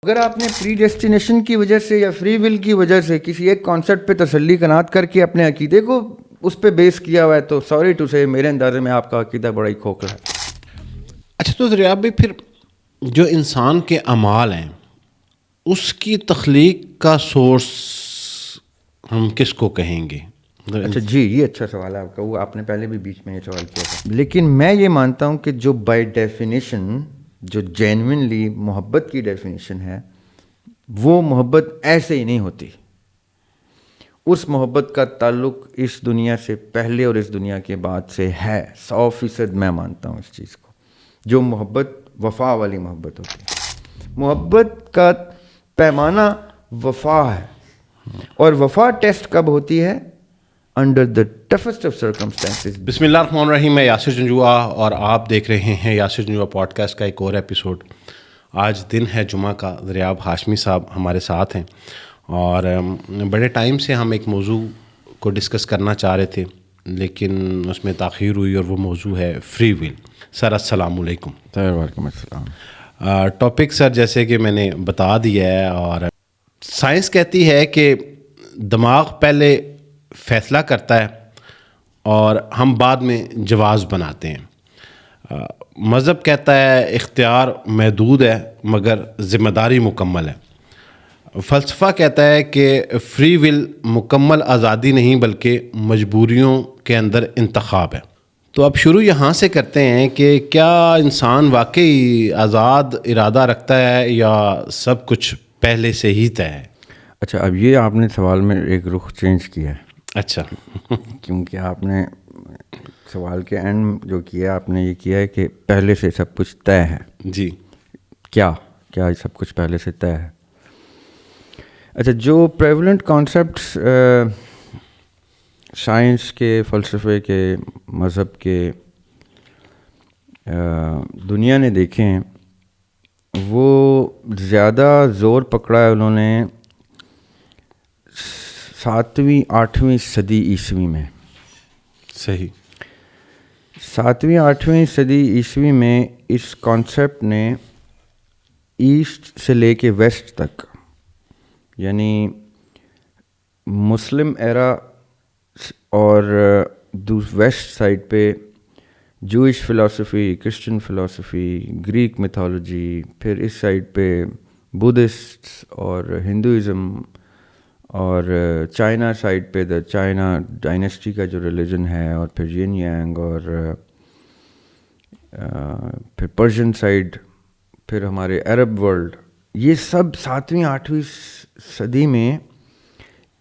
اگر آپ نے پری ڈیسٹینیشن کی وجہ سے یا فری ول کی وجہ سے کسی ایک کانسیپٹ پہ تسلی قناعت کر کے اپنے عقیدے کو اس پہ بیس کیا ہوا ہے تو سوری ٹو سے میرے اندازے میں آپ کا عقیدہ بڑا ہی کھوکھلا ہے. اچھا تو دریاب بھائی، پھر جو انسان کے اعمال ہیں اس کی تخلیق کا سورس ہم کس کو کہیں گے؟ اچھا جی، یہ اچھا سوال ہے آپ کا. وہ آپ نے پہلے بھی بیچ میں یہ سوال کیا تھا. لیکن میں یہ مانتا ہوں کہ جو بائی ڈیفینیشن جو جینوئنلی محبت کی ڈیفینیشن ہے وہ محبت ایسے ہی نہیں ہوتی. اس محبت کا تعلق اس دنیا سے پہلے اور اس دنیا کے بعد سے ہے. 100% میں مانتا ہوں اس چیز کو. جو محبت وفا والی محبت ہوتی ہے، محبت کا پیمانہ وفا ہے. اور وفا ٹیسٹ کب ہوتی ہے؟ Under the toughest of circumstances. بسم اللہ الرحمن الرحیم. میں یاسر جنجوعہ اور آپ دیکھ رہے ہیں یاسر جنجوعہ پوڈ کاسٹ کا ایک اور ایپیسوڈ. آج دن ہے جمعہ کا. دریاب ہاشمی صاحب ہمارے ساتھ ہیں اور بڑے ٹائم سے ہم ایک موضوع کو ڈسکس کرنا چاہ رہے تھے لیکن اس میں تاخیر ہوئی، اور وہ موضوع ہے فری ول. سر السلام علیکم. وعلیکم السلام. ٹاپک سر جیسے کہ میں نے بتا دیا ہے، اور سائنس کہتی ہے کہ دماغ پہلے فیصلہ کرتا ہے اور ہم بعد میں جواز بناتے ہیں. مذہب کہتا ہے اختیار محدود ہے مگر ذمہ داری مکمل ہے. فلسفہ کہتا ہے کہ فری ول مکمل آزادی نہیں بلکہ مجبوریوں کے اندر انتخاب ہے. تو اب شروع یہاں سے کرتے ہیں کہ کیا انسان واقعی آزاد ارادہ رکھتا ہے یا سب کچھ پہلے سے ہی طے ہے؟ اچھا، اب یہ آپ نے سوال میں ایک رخ چینج کیا ہے. اچھا. کیونکہ آپ نے سوال کے اینڈ جو کیا آپ نے یہ کیا ہے کہ پہلے سے سب کچھ طے ہے. جی. کیا سب کچھ پہلے سے طے ہے؟ اچھا، جو پریولنٹ کانسیپٹس سائنس کے، فلسفے کے، مذہب کے دنیا نے دیکھے ہیں وہ زیادہ زور پکڑا ہے انہوں نے 7ویں 8ویں صدی عیسوی میں. صحیح. 7ویں 8ویں صدی عیسوی میں اس کانسیپٹ نے ایسٹ سے لے کے ویسٹ تک، یعنی مسلم ایرا اور ویسٹ سائڈ پہ Jewish philosophy, Christian philosophy, Greek mythology, پھر اس سائڈ پہ بدھسٹ اور ہندوازم، اور چائنا سائڈ پہ دا چائنا ڈائنیسٹی کا جو ریلیجن ہے، اور پھر ین یانگ، اور پھر پرشین سائڈ، پھر ہمارے عرب ورلڈ. یہ سب 7ویں 8ویں صدی میں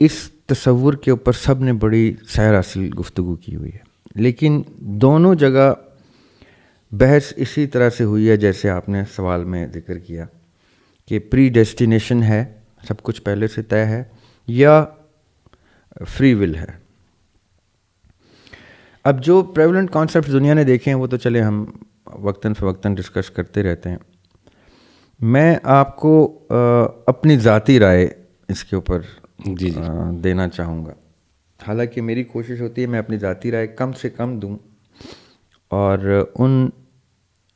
اس تصور کے اوپر سب نے بڑی سیر حاصل گفتگو کی ہوئی ہے. لیکن دونوں جگہ بحث اسی طرح سے ہوئی ہے جیسے آپ نے سوال میں ذکر کیا کہ پری ڈیسٹینیشن ہے، سب کچھ پہلے سے طے ہے، یا فری ول ہے. اب جو پریولنٹ کانسیپٹ دنیا نے دیکھے ہیں وہ تو چلے ہم وقتاً فوقتاً ڈسکس کرتے رہتے ہیں. میں آپ کو اپنی ذاتی رائے اس کے اوپر دینا چاہوں گا. حالانکہ میری کوشش ہوتی ہے میں اپنی ذاتی رائے کم سے کم دوں اور ان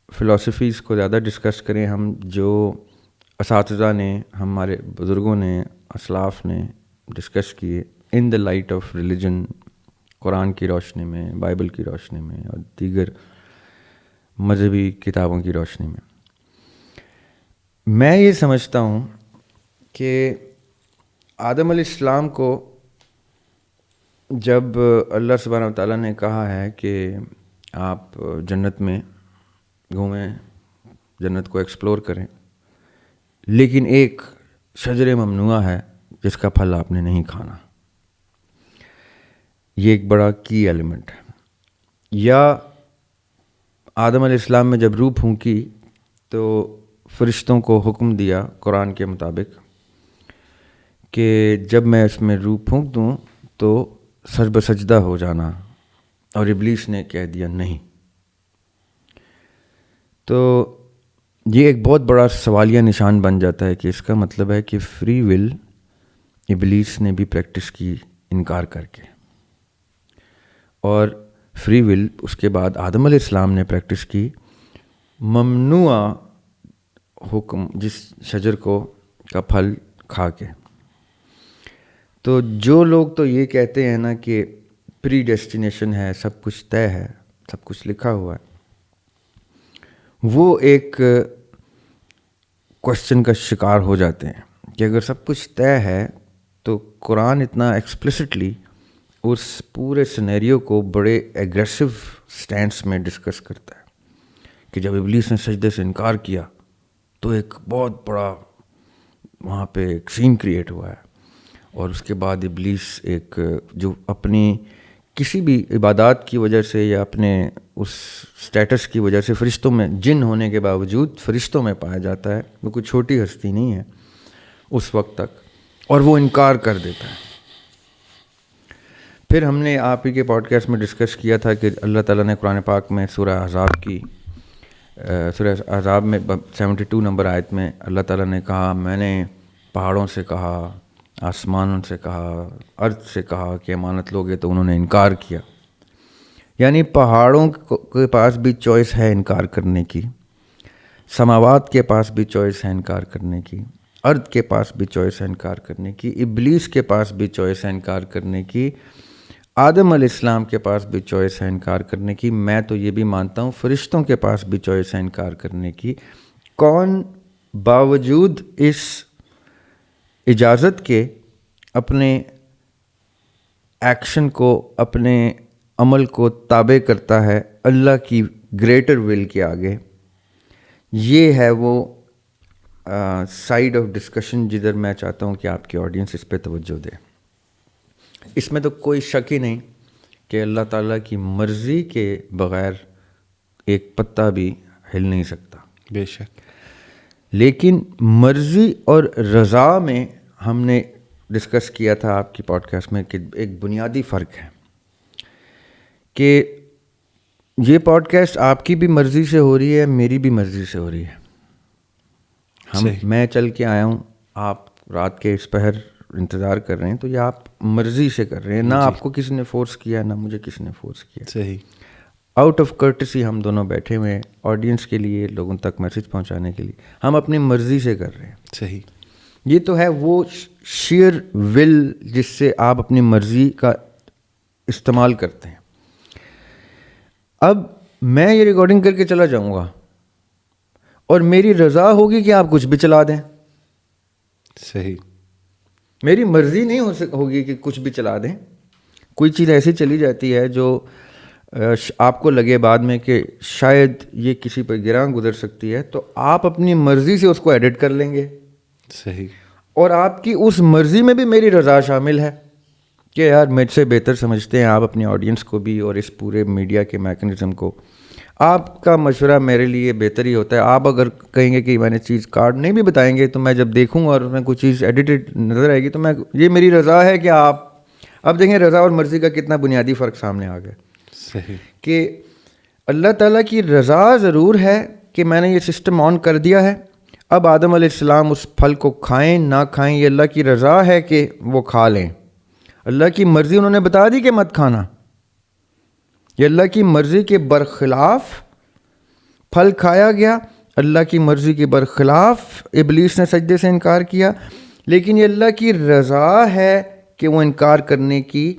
فلاسفیز کو زیادہ ڈسکس کریں ہم جو اساتذہ نے، ہمارے بزرگوں نے، اسلاف نے ڈسکس کیے ان دا لائٹ آف ریلیجن، قرآن کی روشنی میں، بائبل کی روشنی میں، اور دیگر مذہبی کتابوں کی روشنی میں. میں یہ سمجھتا ہوں کہ آدم علیہ السلام کو جب اللہ سبحانہ و تعالیٰ نے کہا ہے کہ آپ جنت میں گھومیں، جنت کو ایکسپلور کریں، لیکن ایک شجر ممنوعہ ہے جس کا پھل آپ نے نہیں کھانا. یہ ایک بڑا کی ایلیمنٹ ہے. یا آدم علیہ السلام میں جب روح پھونکی تو فرشتوں کو حکم دیا قرآن کے مطابق کہ جب میں اس میں روح پھونک دوں تو سر بسجدہ ہو جانا، اور ابلیس نے کہہ دیا نہیں. تو یہ ایک بہت بڑا سوالیہ نشان بن جاتا ہے کہ اس کا مطلب ہے کہ فری ول ابلیس نے بھی پریکٹس کی انکار کر کے، اور فری ول اس کے بعد آدم علیہ السلام نے پریکٹس کی ممنوع حکم جس شجر کو کا پھل کھا کے. تو جو لوگ تو یہ کہتے ہیں نا کہ پری ڈیسٹینیشن ہے, سب کچھ طے ہے, سب کچھ لکھا ہوا ہے, وہ ایک کوشچن کا شکار ہو جاتے ہیں کہ اگر سب کچھ طے ہے تو قرآن اتنا ایکسپلسٹلی اس پورے سینیریو کو بڑے ایگریسو سٹینس میں ڈسکس کرتا ہے کہ جب ابلیس نے سجدے سے انکار کیا تو ایک بہت بڑا وہاں پہ ایک سین کریٹ ہوا ہے, اور اس کے بعد ابلیس ایک جو اپنی کسی بھی عبادات کی وجہ سے یا اپنے اس سٹیٹس کی وجہ سے فرشتوں میں, جن ہونے کے باوجود فرشتوں میں پایا جاتا ہے, وہ کوئی چھوٹی ہستی نہیں ہے اس وقت تک, اور وہ انکار کر دیتا ہے. پھر ہم نے آپ ہی کے پوڈ کاسٹ میں ڈسکس کیا تھا کہ اللہ تعالیٰ نے قرآن پاک میں سورہ احزاب میں 72 نمبر آیت میں اللہ تعالیٰ نے کہا, میں نے پہاڑوں سے کہا, آسمانوں سے کہا, ارض سے کہا کہ امانت لوگے, تو انہوں نے انکار کیا. یعنی پہاڑوں کے پاس بھی چوائس ہے انکار کرنے کی, سماوات کے پاس بھی چوائس ہے انکار کرنے کی, ارض کے پاس بھی چوائس ہے انکار کرنے کی, ابلیس کے پاس بھی چوائس ہے انکار کرنے کی, آدم علیہ السلام کے پاس بھی چوائس ہے انکار کرنے کی. میں تو یہ بھی مانتا ہوں فرشتوں کے پاس بھی چوائس ہے انکار کرنے کی. کون باوجود اس اجازت کے اپنے ایکشن کو, اپنے عمل کو تابع کرتا ہے اللہ کی گریٹر ول کے آگے. یہ ہے وہ سائڈ آف ڈسکشن جدھر میں چاہتا ہوں کہ آپ کی آڈینس اس پہ توجہ دے. اس میں تو کوئی شک ہی نہیں کہ اللہ تعالیٰ کی مرضی کے بغیر ایک پتا بھی ہل نہیں سکتا, بے شک. لیکن مرضی اور رضا میں ہم نے ڈسکس کیا تھا آپ کی پوڈ کاسٹ میں کہ ایک بنیادی فرق ہے کہ یہ پوڈ کاسٹ آپ کی بھی مرضی سے ہو رہی ہے, میری بھی مرضی سے ہو رہی ہے. میں چل کے آیا ہوں, آپ رات کے اس پہر انتظار کر رہے ہیں, تو یہ آپ مرضی سے کر رہے ہیں, نہ آپ کو کسی نے فورس کیا, نہ مجھے کسی نے فورس کیا. صحیح. آؤٹ آف کرٹسی ہم دونوں بیٹھے ہوئے ہیں آڈینس کے لیے, لوگوں تک میسج پہنچانے کے لیے, ہم اپنی مرضی سے کر رہے ہیں. صحیح. یہ تو ہے وہ شیئر ول جس سے آپ اپنی مرضی کا استعمال کرتے ہیں. اب میں یہ ریکارڈنگ کر کے چلا جاؤں گا اور میری رضا ہوگی کہ آپ کچھ بھی چلا دیں. صحیح. میری مرضی نہیں ہوگی کہ کچھ بھی چلا دیں. کوئی چیز ایسی چلی جاتی ہے جو آپ کو لگے بعد میں کہ شاید یہ کسی پر گراں گزر سکتی ہے, تو آپ اپنی مرضی سے اس کو ایڈٹ کر لیں گے. صحیح. اور آپ کی اس مرضی میں بھی میری رضا شامل ہے کہ یار مجھ سے بہتر سمجھتے ہیں آپ اپنی آڈینس کو بھی اور اس پورے میڈیا کے میکنزم کو. آپ کا مشورہ میرے لیے بہتر ہی ہوتا ہے. آپ اگر کہیں گے کہ میں نے چیز کارڈ نہیں بھی بتائیں گے, تو میں جب دیکھوں گا اور اس میں کوئی چیز ایڈیٹڈ نظر آئے گی تو یہ میری رضا ہے کہ آپ اب دیکھیں رضا اور مرضی کا کتنا بنیادی فرق سامنے آ گیا. صحیح. کہ اللہ تعالیٰ کی رضا ضرور ہے کہ میں نے یہ سسٹم آن کر دیا ہے, اب آدم علیہ السلام اس پھل کو کھائیں نہ کھائیں یہ اللہ کی رضا ہے کہ وہ کھا لیں. اللہ کی مرضی انہوں نے بتا دی کہ مت کھانا, یہ اللہ کی مرضی کے برخلاف پھل کھایا گیا. اللہ کی مرضی کے برخلاف ابلیس نے سجدے سے انکار کیا, لیکن یہ اللہ کی رضا ہے کہ وہ انکار کرنے کی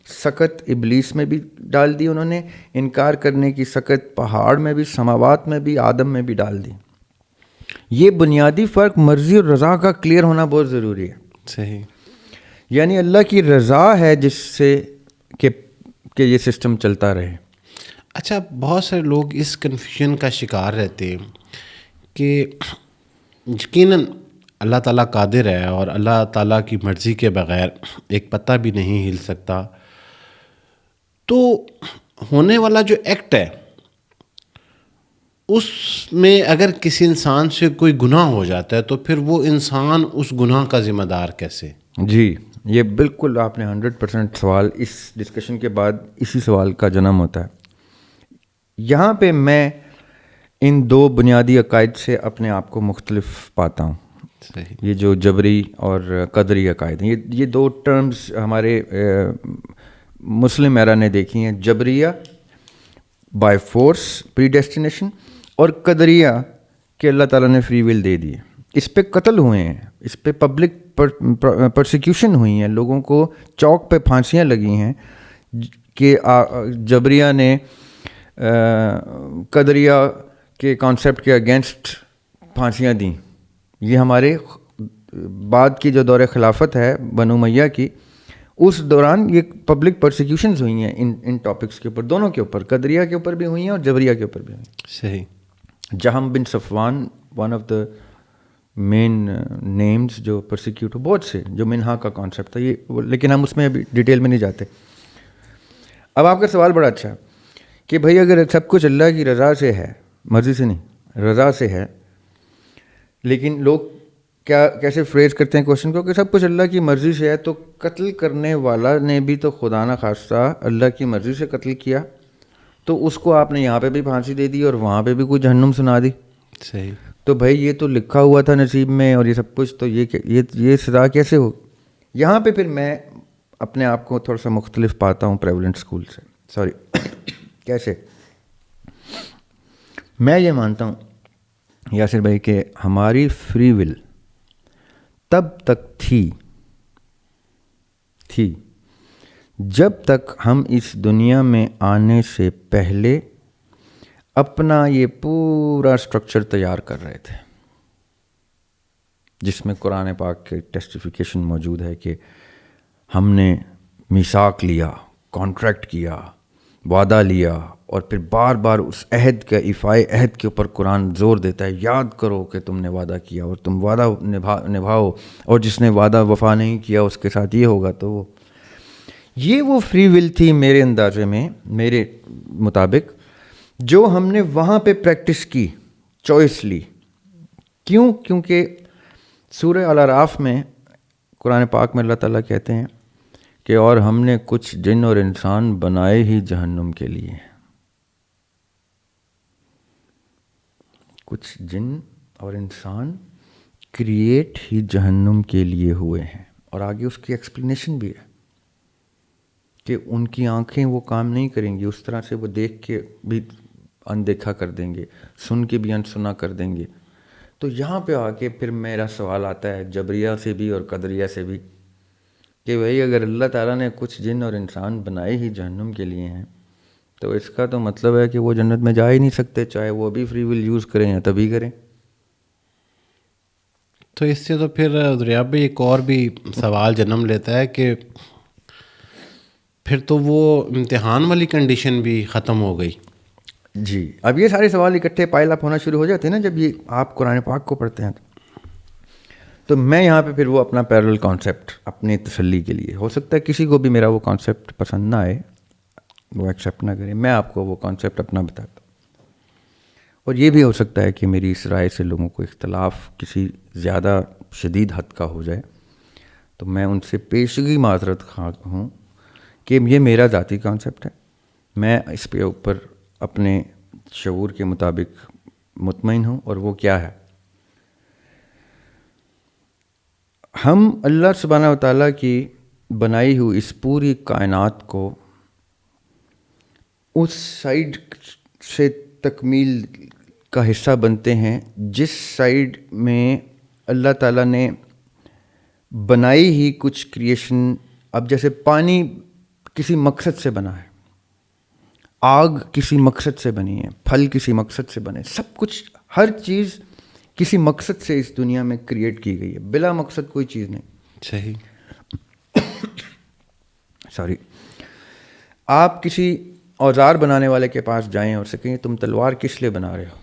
سخت ابلیس میں بھی ڈال دی, انہوں نے انکار کرنے کی سخت پہاڑ میں بھی, سماوات میں بھی, آدم میں بھی ڈال دی. یہ بنیادی فرق مرضی اور رضا کا کلیئر ہونا بہت ضروری ہے. صحیح. یعنی اللہ کی رضا ہے جس سے کہ یہ سسٹم چلتا رہے. اچھا, بہت سارے لوگ اس کنفیوژن کا شکار رہتے ہیں کہ یقیناً اللہ تعالیٰ قادر ہے اور اللہ تعالیٰ کی مرضی کے بغیر ایک پتا بھی نہیں ہل سکتا, تو ہونے والا جو ایکٹ ہے اس میں اگر کسی انسان سے کوئی گناہ ہو جاتا ہے تو پھر وہ انسان اس گناہ کا ذمہ دار کیسے؟ جی, یہ بالکل آپ نے 100% سوال اس ڈسکشن کے بعد اسی سوال کا جنم ہوتا ہے. یہاں پہ میں ان دو بنیادی عقائد سے اپنے آپ کو مختلف پاتا ہوں. یہ جو جبری اور قدری عقائد ہیں, یہ دو ٹرمز ہمارے مسلم ایرا نے دیکھی ہیں, Jabariya by force pre destination اور قدریہ کہ اللہ تعالیٰ نے فری ول دے دی ہے. اس پہ قتل ہوئے ہیں, اس پہ پبلک پرسیکیوشن ہوئی ہیں, لوگوں کو چوک پہ پھانسیاں لگی ہیں کہ جبریہ نے قدریہ کے کانسیپٹ کے اگینسٹ پھانسیاں دیں. یہ ہمارے بعد کی جو دور خلافت ہے بنو امیہ کی, اس دوران یہ پبلک پرسیکیوشنز ہوئی ہیں ان ٹاپکس کے اوپر, دونوں کے اوپر, قدریہ کے اوپر بھی ہوئی ہیں اور جبریہ کے اوپر بھی ہوئی ہیں. صحیح. Jahm bin Safwan one of the main names جو پرسیکیوٹ ہو, بہت سے, جو منہا کا کانسیپٹ تھا یہ, لیکن ہم اس میں ابھی ڈیٹیل میں نہیں جاتے. اب آپ کا سوال بڑا اچھا کہ بھائی اگر سب کچھ اللہ کی رضا سے ہے, مرضی سے نہیں, رضا سے ہے, لیکن لوگ کیسے فریز کرتے ہیں کوشچن کو کہ سب کچھ اللہ کی مرضی سے ہے, تو قتل کرنے والا نے بھی تو خدا نہ خواستہ اللہ کی مرضی سے قتل کیا, تو اس کو آپ نے یہاں پہ بھی پھانسی دے دی اور وہاں پہ بھی کوئی جہنم سنا دی. صحیح. تو بھائی یہ تو لکھا ہوا تھا نصیب میں اور یہ سب کچھ, تو یہ سزا کیسے ہو؟ یہاں پہ پھر میں اپنے آپ کو تھوڑا سا مختلف پاتا ہوں پریولنٹ اسکول سے. سوری کیسے؟ میں یہ مانتا ہوں یاسر بھائی کہ ہماری فری ول تب تک تھی جب تک ہم اس دنیا میں آنے سے پہلے اپنا یہ پورا اسٹرکچر تیار کر رہے تھے, جس میں قرآن پاک کے ٹیسٹیفیکیشن موجود ہے کہ ہم نے میثاق لیا, کانٹریکٹ کیا, وعدہ لیا, اور پھر بار بار اس عہد کا ایفائے عہد کے اوپر قرآن زور دیتا ہے, یاد کرو کہ تم نے وعدہ کیا اور تم وعدہ نبھاؤ, اور جس نے وعدہ وفا نہیں کیا اس کے ساتھ یہ ہوگا. تو وہ فری ول تھی میرے اندازے میں, میرے مطابق, جو ہم نے وہاں پہ پریکٹس کی, چوائس لی. کیوں؟ کیونکہ سورہ الاعراف میں قرآن پاک میں اللہ تعالیٰ کہتے ہیں کہ اور ہم نے کچھ جن اور انسان بنائے ہی جہنم کے لیے, کچھ جن اور انسان کریٹ ہی جہنم کے لیے ہوئے ہیں. اور آگے اس کی ایکسپلینیشن بھی ہے کہ ان کی آنکھیں وہ کام نہیں کریں گی, اس طرح سے وہ دیکھ کے بھی اندیکھا کر دیں گے, سن کے بھی انسنا کر دیں گے. تو یہاں پہ آ کے پھر میرا سوال آتا ہے جبریہ سے بھی اور قدریہ سے بھی کہ بھائی اگر اللہ تعالیٰ نے کچھ جن اور انسان بنائے ہی جہنم کے لیے ہیں, تو اس کا تو مطلب ہے کہ وہ جنت میں جا ہی نہیں سکتے, چاہے وہ بھی فری ول یوز کریں یا تبھی کریں. تو اس سے تو پھر دریاب بھائی ایک اور بھی سوال جنم لیتا ہے کہ پھر تو وہ امتحان والی کنڈیشن بھی ختم ہو گئی. جی, اب یہ سارے سوال اکٹھے پائل اپ ہونا شروع ہو جاتے ہیں نا جب یہ آپ قرآن پاک کو پڑھتے ہیں. تو میں یہاں پہ پھر وہ اپنا پیرل کانسیپٹ اپنی تسلی کے لیے, ہو سکتا ہے کسی کو بھی میرا وہ کانسیپٹ پسند نہ آئے, وہ ایکسیپٹ نہ کرے, میں آپ کو وہ کانسیپٹ اپنا بتاتا ہوں. اور یہ بھی ہو سکتا ہے کہ میری اس رائے سے لوگوں کو اختلاف کسی زیادہ شدید حد کا ہو جائے, تو میں ان سے پیشگی معذرت خواہ ہوں کہ یہ میرا ذاتی کانسیپٹ ہے, میں اس پہ اوپر اپنے شعور کے مطابق مطمئن ہوں. اور وہ کیا ہے؟ ہم اللہ سبحانہ و تعالیٰ کی بنائی ہوئی اس پوری کائنات کو اس سائیڈ سے تکمیل کا حصہ بنتے ہیں جس سائیڈ میں اللہ تعالیٰ نے بنائی ہی کچھ کریشن. اب جیسے پانی کسی مقصد سے بنا ہے, آگ کسی مقصد سے بنی ہے, پھل کسی مقصد سے بنے, سب کچھ ہر چیز کسی مقصد سے اس دنیا میں کریٹ کی گئی ہے, بلا مقصد کوئی چیز نہیں. صحیح. سوری, آپ کسی اوزار بنانے والے کے پاس جائیں اور سے کہیں تم تلوار کس لیے بنا رہے ہو,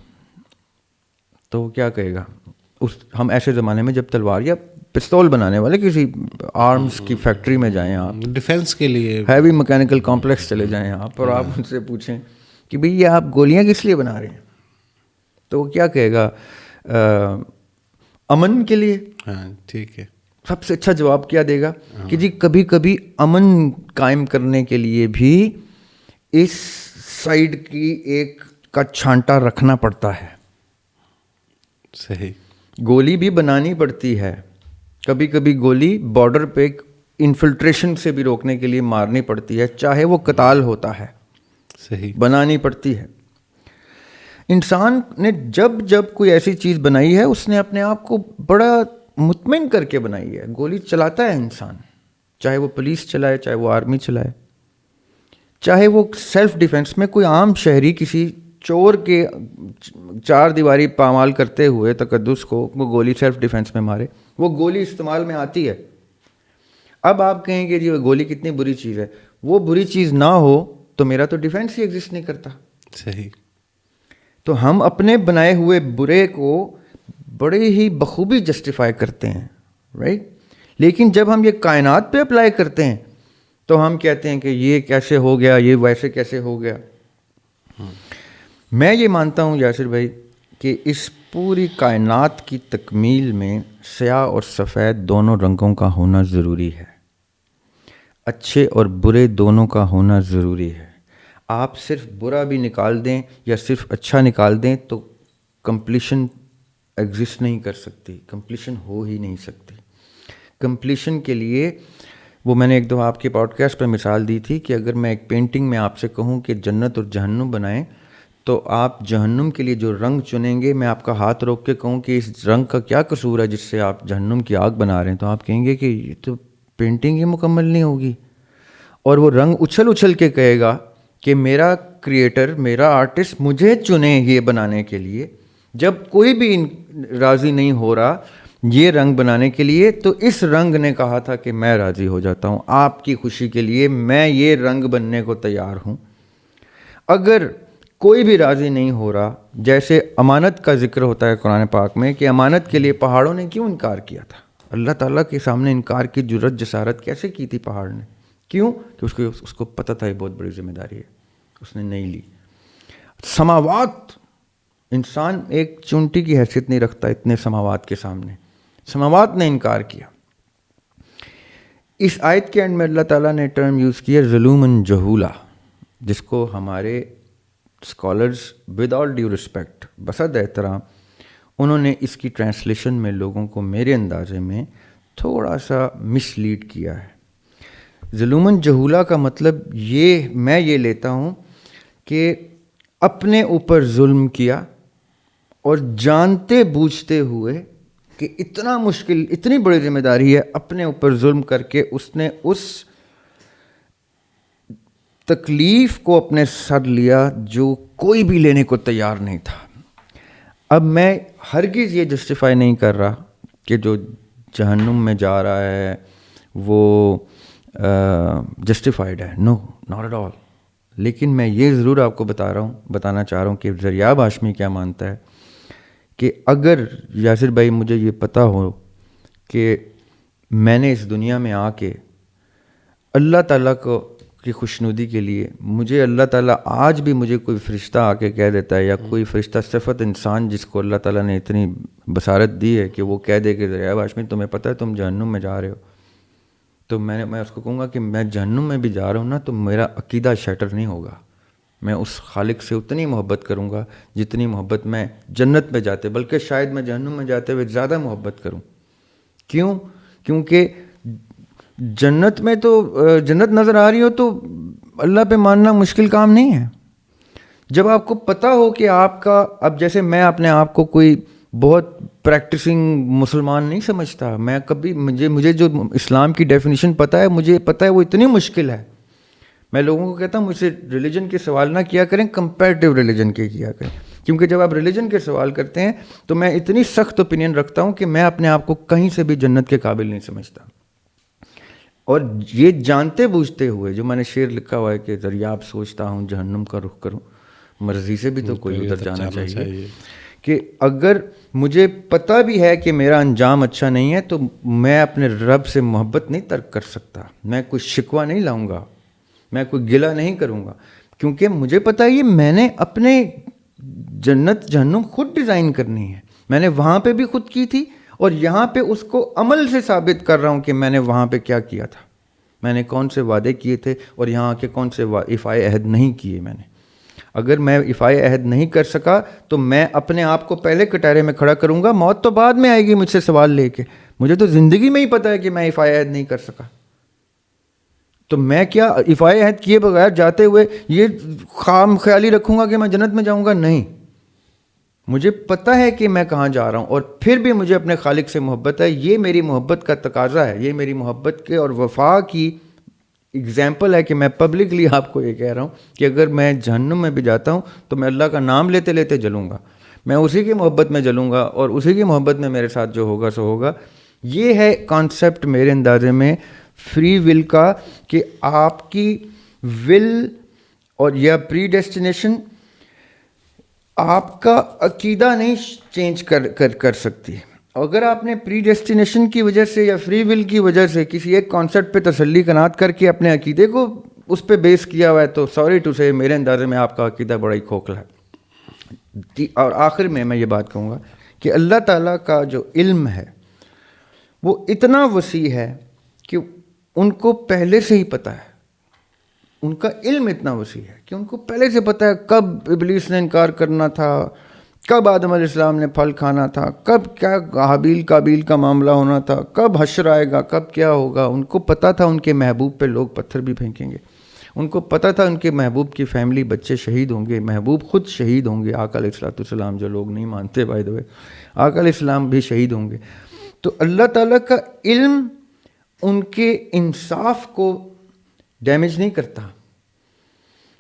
تو وہ کیا کہے گا؟ ہم ایسے زمانے میں جب تلوار یا پستول بنانے والے کسی آرمز کی فیکٹری میں جائیں, آپ ڈیفینس کے لیے ہیوی میکینیکل کمپلیکس چلے جائیں آپ, اور آپ ان سے پوچھیں کہ بھئی یہ آپ گولیاں کس لیے بنا رہے ہیں, تو وہ کیا کہے گا؟ امن کے لیے. ہاں ٹھیک ہے. سب سے اچھا جواب کیا دے گا کہ جی کبھی کبھی امن قائم کرنے کے لیے بھی اس سائڈ کی ایک کا چھانٹا رکھنا پڑتا ہے. صحیح. گولی بھی بنانی پڑتی ہے, کبھی کبھی گولی بارڈر پہ انفلٹریشن سے بھی روکنے کے لیے مارنی پڑتی ہے, چاہے وہ قتال ہوتا ہے. صحیح. بنانی پڑتی ہے. انسان نے جب کوئی ایسی چیز بنائی ہے اس نے اپنے آپ کو بڑا مطمئن کر کے بنائی ہے. گولی چلاتا ہے انسان, چاہے وہ پولیس چلائے, چاہے وہ آرمی چلائے, چاہے وہ سیلف ڈیفenس میں کوئی عام شہری کسی چور کے 4 دیواری پامال کرتے ہوئے تقدس کو وہ گولی سیلف ڈیفenس میں مارے, وہ گولی استعمال میں آتی ہے. اب آپ کہیں گے جی وہ گولی کتنی بری چیز ہے. وہ بری چیز نہ ہو تو میرا تو ڈیفنس ہی ایگزسٹ نہیں کرتا. صحیح. تو ہم اپنے بنائے ہوئے برے کو بڑے ہی بخوبی جسٹیفائی کرتے ہیں, رائٹ. لیکن جب ہم یہ کائنات پہ اپلائی کرتے ہیں تو ہم کہتے ہیں کہ یہ کیسے ہو گیا, یہ ویسے کیسے ہو گیا. میں یہ مانتا ہوں یاسر بھائی کہ اس پوری کائنات کی تکمیل میں سیاہ اور سفید دونوں رنگوں کا ہونا ضروری ہے, اچھے اور برے دونوں کا ہونا ضروری ہے. آپ صرف برا بھی نکال دیں یا صرف اچھا نکال دیں تو کمپلیشن ایگزسٹ نہیں کر سکتی, کمپلیشن ہو ہی نہیں سکتی. کمپلیشن کے لیے وہ میں نے ایک دفعہ آپ کے پوڈ کاسٹ پہ مثال دی تھی کہ اگر میں ایک پینٹنگ میں آپ سے کہوں کہ جنت اور جہنم بنائیں تو آپ جہنم کے لیے جو رنگ چنیں گے, میں آپ کا ہاتھ روک کے کہوں کہ اس رنگ کا کیا قصور ہے جس سے آپ جہنم کی آگ بنا رہے ہیں, تو آپ کہیں گے کہ یہ تو پینٹنگ ہی مکمل نہیں ہوگی. اور وہ رنگ اچھل کے کہے گا کہ میرا کریٹر, میرا آرٹسٹ مجھے چنے یہ بنانے کے لیے. جب کوئی بھی راضی نہیں ہو رہا یہ رنگ بنانے کے لیے تو اس رنگ نے کہا تھا کہ میں راضی ہو جاتا ہوں, آپ کی خوشی کے لیے میں یہ رنگ بننے کو تیار ہوں. اگر کوئی بھی راضی نہیں ہو رہا, جیسے امانت کا ذکر ہوتا ہے قرآن پاک میں کہ امانت کے لیے پہاڑوں نے کیوں انکار کیا تھا, اللہ تعالیٰ کے سامنے انکار کی جرت جسارت کیسے کی تھی پہاڑ نے, کیوں کہ اس کو پتہ تھا یہ بہت بڑی ذمہ داری ہے, اس نے نہیں لی. سماوات, انسان ایک چونٹی کی حیثیت نہیں رکھتا اتنے سماوات کے سامنے, سماوات نے انکار کیا. اس آیت کے اینڈ میں اللہ تعالیٰ نے ٹرم یوز کیا ظلوماً جہولا, جس کو ہمارے scholars with all due respect, بصد احترام, انہوں نے اس کی ٹرانسلیشن میں لوگوں کو میرے اندازے میں تھوڑا سا مس لیڈ کیا ہے. ظلوماً جہولا کا مطلب میں یہ لیتا ہوں کہ اپنے اوپر ظلم کیا اور جانتے بوجھتے ہوئے کہ اتنا مشکل, اتنی بڑی ذمہ داری ہے, اپنے اوپر ظلم کر کے اس نے اس تکلیف کو اپنے سر لیا جو کوئی بھی لینے کو تیار نہیں تھا. اب میں ہرگز یہ جسٹیفائی نہیں کر رہا کہ جو جہنم میں جا رہا ہے وہ جسٹیفائڈ ہے, نو ناٹ ایٹ آل. لیکن میں یہ ضرور آپ کو بتانا چاہ رہا ہوں کہ ذریعہ ہاشمی کیا مانتا ہے کہ اگر یاسر بھائی مجھے یہ پتہ ہو کہ میں نے اس دنیا میں آ کے اللہ تعالیٰ کی خوشنودی کے لیے, مجھے اللہ تعالیٰ آج بھی مجھے کوئی فرشتہ آ کے کہہ دیتا ہے یا کوئی فرشتہ صفت انسان جس کو اللہ تعالیٰ نے اتنی بصارت دی ہے کہ وہ کہہ دے کہ ذریعہ ہاشمی تمہیں پتہ ہے تم جہنم میں جا رہے ہو, تو میں اس کو کہوں گا کہ میں جہنم میں بھی جا رہا ہوں نا, تو میرا عقیدہ شیٹر نہیں ہوگا. میں اس خالق سے اتنی محبت کروں گا جتنی محبت میں جنت میں جاتے, بلکہ شاید میں جہنم میں جاتے ہوئے زیادہ محبت کروں. کیوں؟ کیونکہ جنت میں تو جنت نظر آ رہی ہو تو اللہ پہ ماننا مشکل کام نہیں ہے. جب آپ کو پتہ ہو کہ آپ کا, اب جیسے میں اپنے آپ کو کوئی بہت پریکٹسنگ مسلمان نہیں سمجھتا, میں کبھی مجھے جو اسلام کی ڈیفینیشن پتہ ہے, مجھے پتہ ہے وہ اتنی مشکل ہے. میں لوگوں کو کہتا ہوں مجھ سے ریلیجن کے سوال نہ کیا کریں, کمپیریٹیو ریلیجن کے کیا کریں, کیونکہ جب آپ ریلیجن کے سوال کرتے ہیں تو میں اتنی سخت اوپینین رکھتا ہوں کہ میں اپنے آپ کو کہیں سے بھی جنت کے قابل نہیں سمجھتا. اور یہ جانتے بوجھتے ہوئے, جو میں نے شعر لکھا ہوا ہے کہ ذریعہ آپ سوچتا ہوں جہنم کا رخ کروں, مرضی سے بھی تو کوئی ادھر جانا چاہیے. کہ اگر مجھے پتہ بھی ہے کہ میرا انجام اچھا نہیں ہے تو میں اپنے رب سے محبت نہیں ترک کر سکتا, میں کوئی شکوہ نہیں لاؤں گا, میں کوئی گلہ نہیں کروں گا, کیونکہ مجھے پتہ ہے یہ میں نے اپنے جنت جہنم خود ڈیزائن کرنی ہے. میں نے وہاں پہ بھی خود کی تھی اور یہاں پہ اس کو عمل سے ثابت کر رہا ہوں کہ میں نے وہاں پہ کیا کیا تھا, میں نے کون سے وعدے کیے تھے اور یہاں کے کون سے ایفائے عہد نہیں کیے میں نے. اگر میں ایفائے عہد نہیں کر سکا تو میں اپنے آپ کو پہلے کٹہرے میں کھڑا کروں گا, موت تو بعد میں آئے گی مجھ سے سوال لے کے. مجھے تو زندگی میں ہی پتہ ہے کہ میں ایفائے عہد نہیں کر سکا, تو میں کیا ایفائے عہد کیے بغیر جاتے ہوئے یہ خام خیالی رکھوں گا کہ میں جنت میں جاؤں گا؟ نہیں. مجھے پتہ ہے کہ میں کہاں جا رہا ہوں، اور پھر بھی مجھے اپنے خالق سے محبت ہے. یہ میری محبت کا تقاضا ہے، یہ میری محبت کے اور وفا کی اگزامپل ہے کہ میں پبلکلی آپ کو یہ کہہ رہا ہوں کہ اگر میں جہنم میں بھی جاتا ہوں تو میں اللہ کا نام لیتے لیتے جلوں گا، میں اسی کی محبت میں جلوں گا، اور اسی کی محبت میں میرے ساتھ جو ہوگا سو ہوگا. یہ ہے کانسیپٹ میرے اندازے میں فری ول کا، کہ آپ کی ول اور یا پری ڈیسٹینیشن آپ کا عقیدہ نہیں چینج کر سکتی. اگر آپ نے پری ڈیسٹینیشن کی وجہ سے یا فری ول کی وجہ سے کسی ایک کانسیپٹ پہ تسلی قناعت کر کے اپنے عقیدے کو اس پہ بیس کیا ہوا ہے تو سوری ٹو سے میرے اندازے میں آپ کا عقیدہ بڑا ہی کھوکھلا ہے. اور آخر میں یہ بات کہوں گا کہ اللہ تعالیٰ کا جو علم ہے وہ اتنا وسیع ہے کہ ان کو پہلے سے ہی پتہ ہے. ان کا علم اتنا وسیع ہے کہ ان کو پہلے سے پتہ ہے کب ابلیس نے انکار کرنا تھا، کب آدم علیہ السلام نے پھل کھانا تھا، کب کیا حابیل قابیل کا معاملہ ہونا تھا، کب حشر آئے گا، کب کیا ہوگا. ان کو پتہ تھا ان کے محبوب پہ لوگ پتھر بھی پھینکیں گے. ان کو پتہ تھا ان کے محبوب کی فیملی بچے شہید ہوں گے، محبوب خود شہید ہوں گے. آقا علیہ السلام جو لوگ نہیں مانتے بائی دا وے، آقا علیہ السلام بھی شہید ہوں گے. تو اللہ تعالیٰ کا علم ان کے انصاف کو ڈیمیج نہیں کرتا.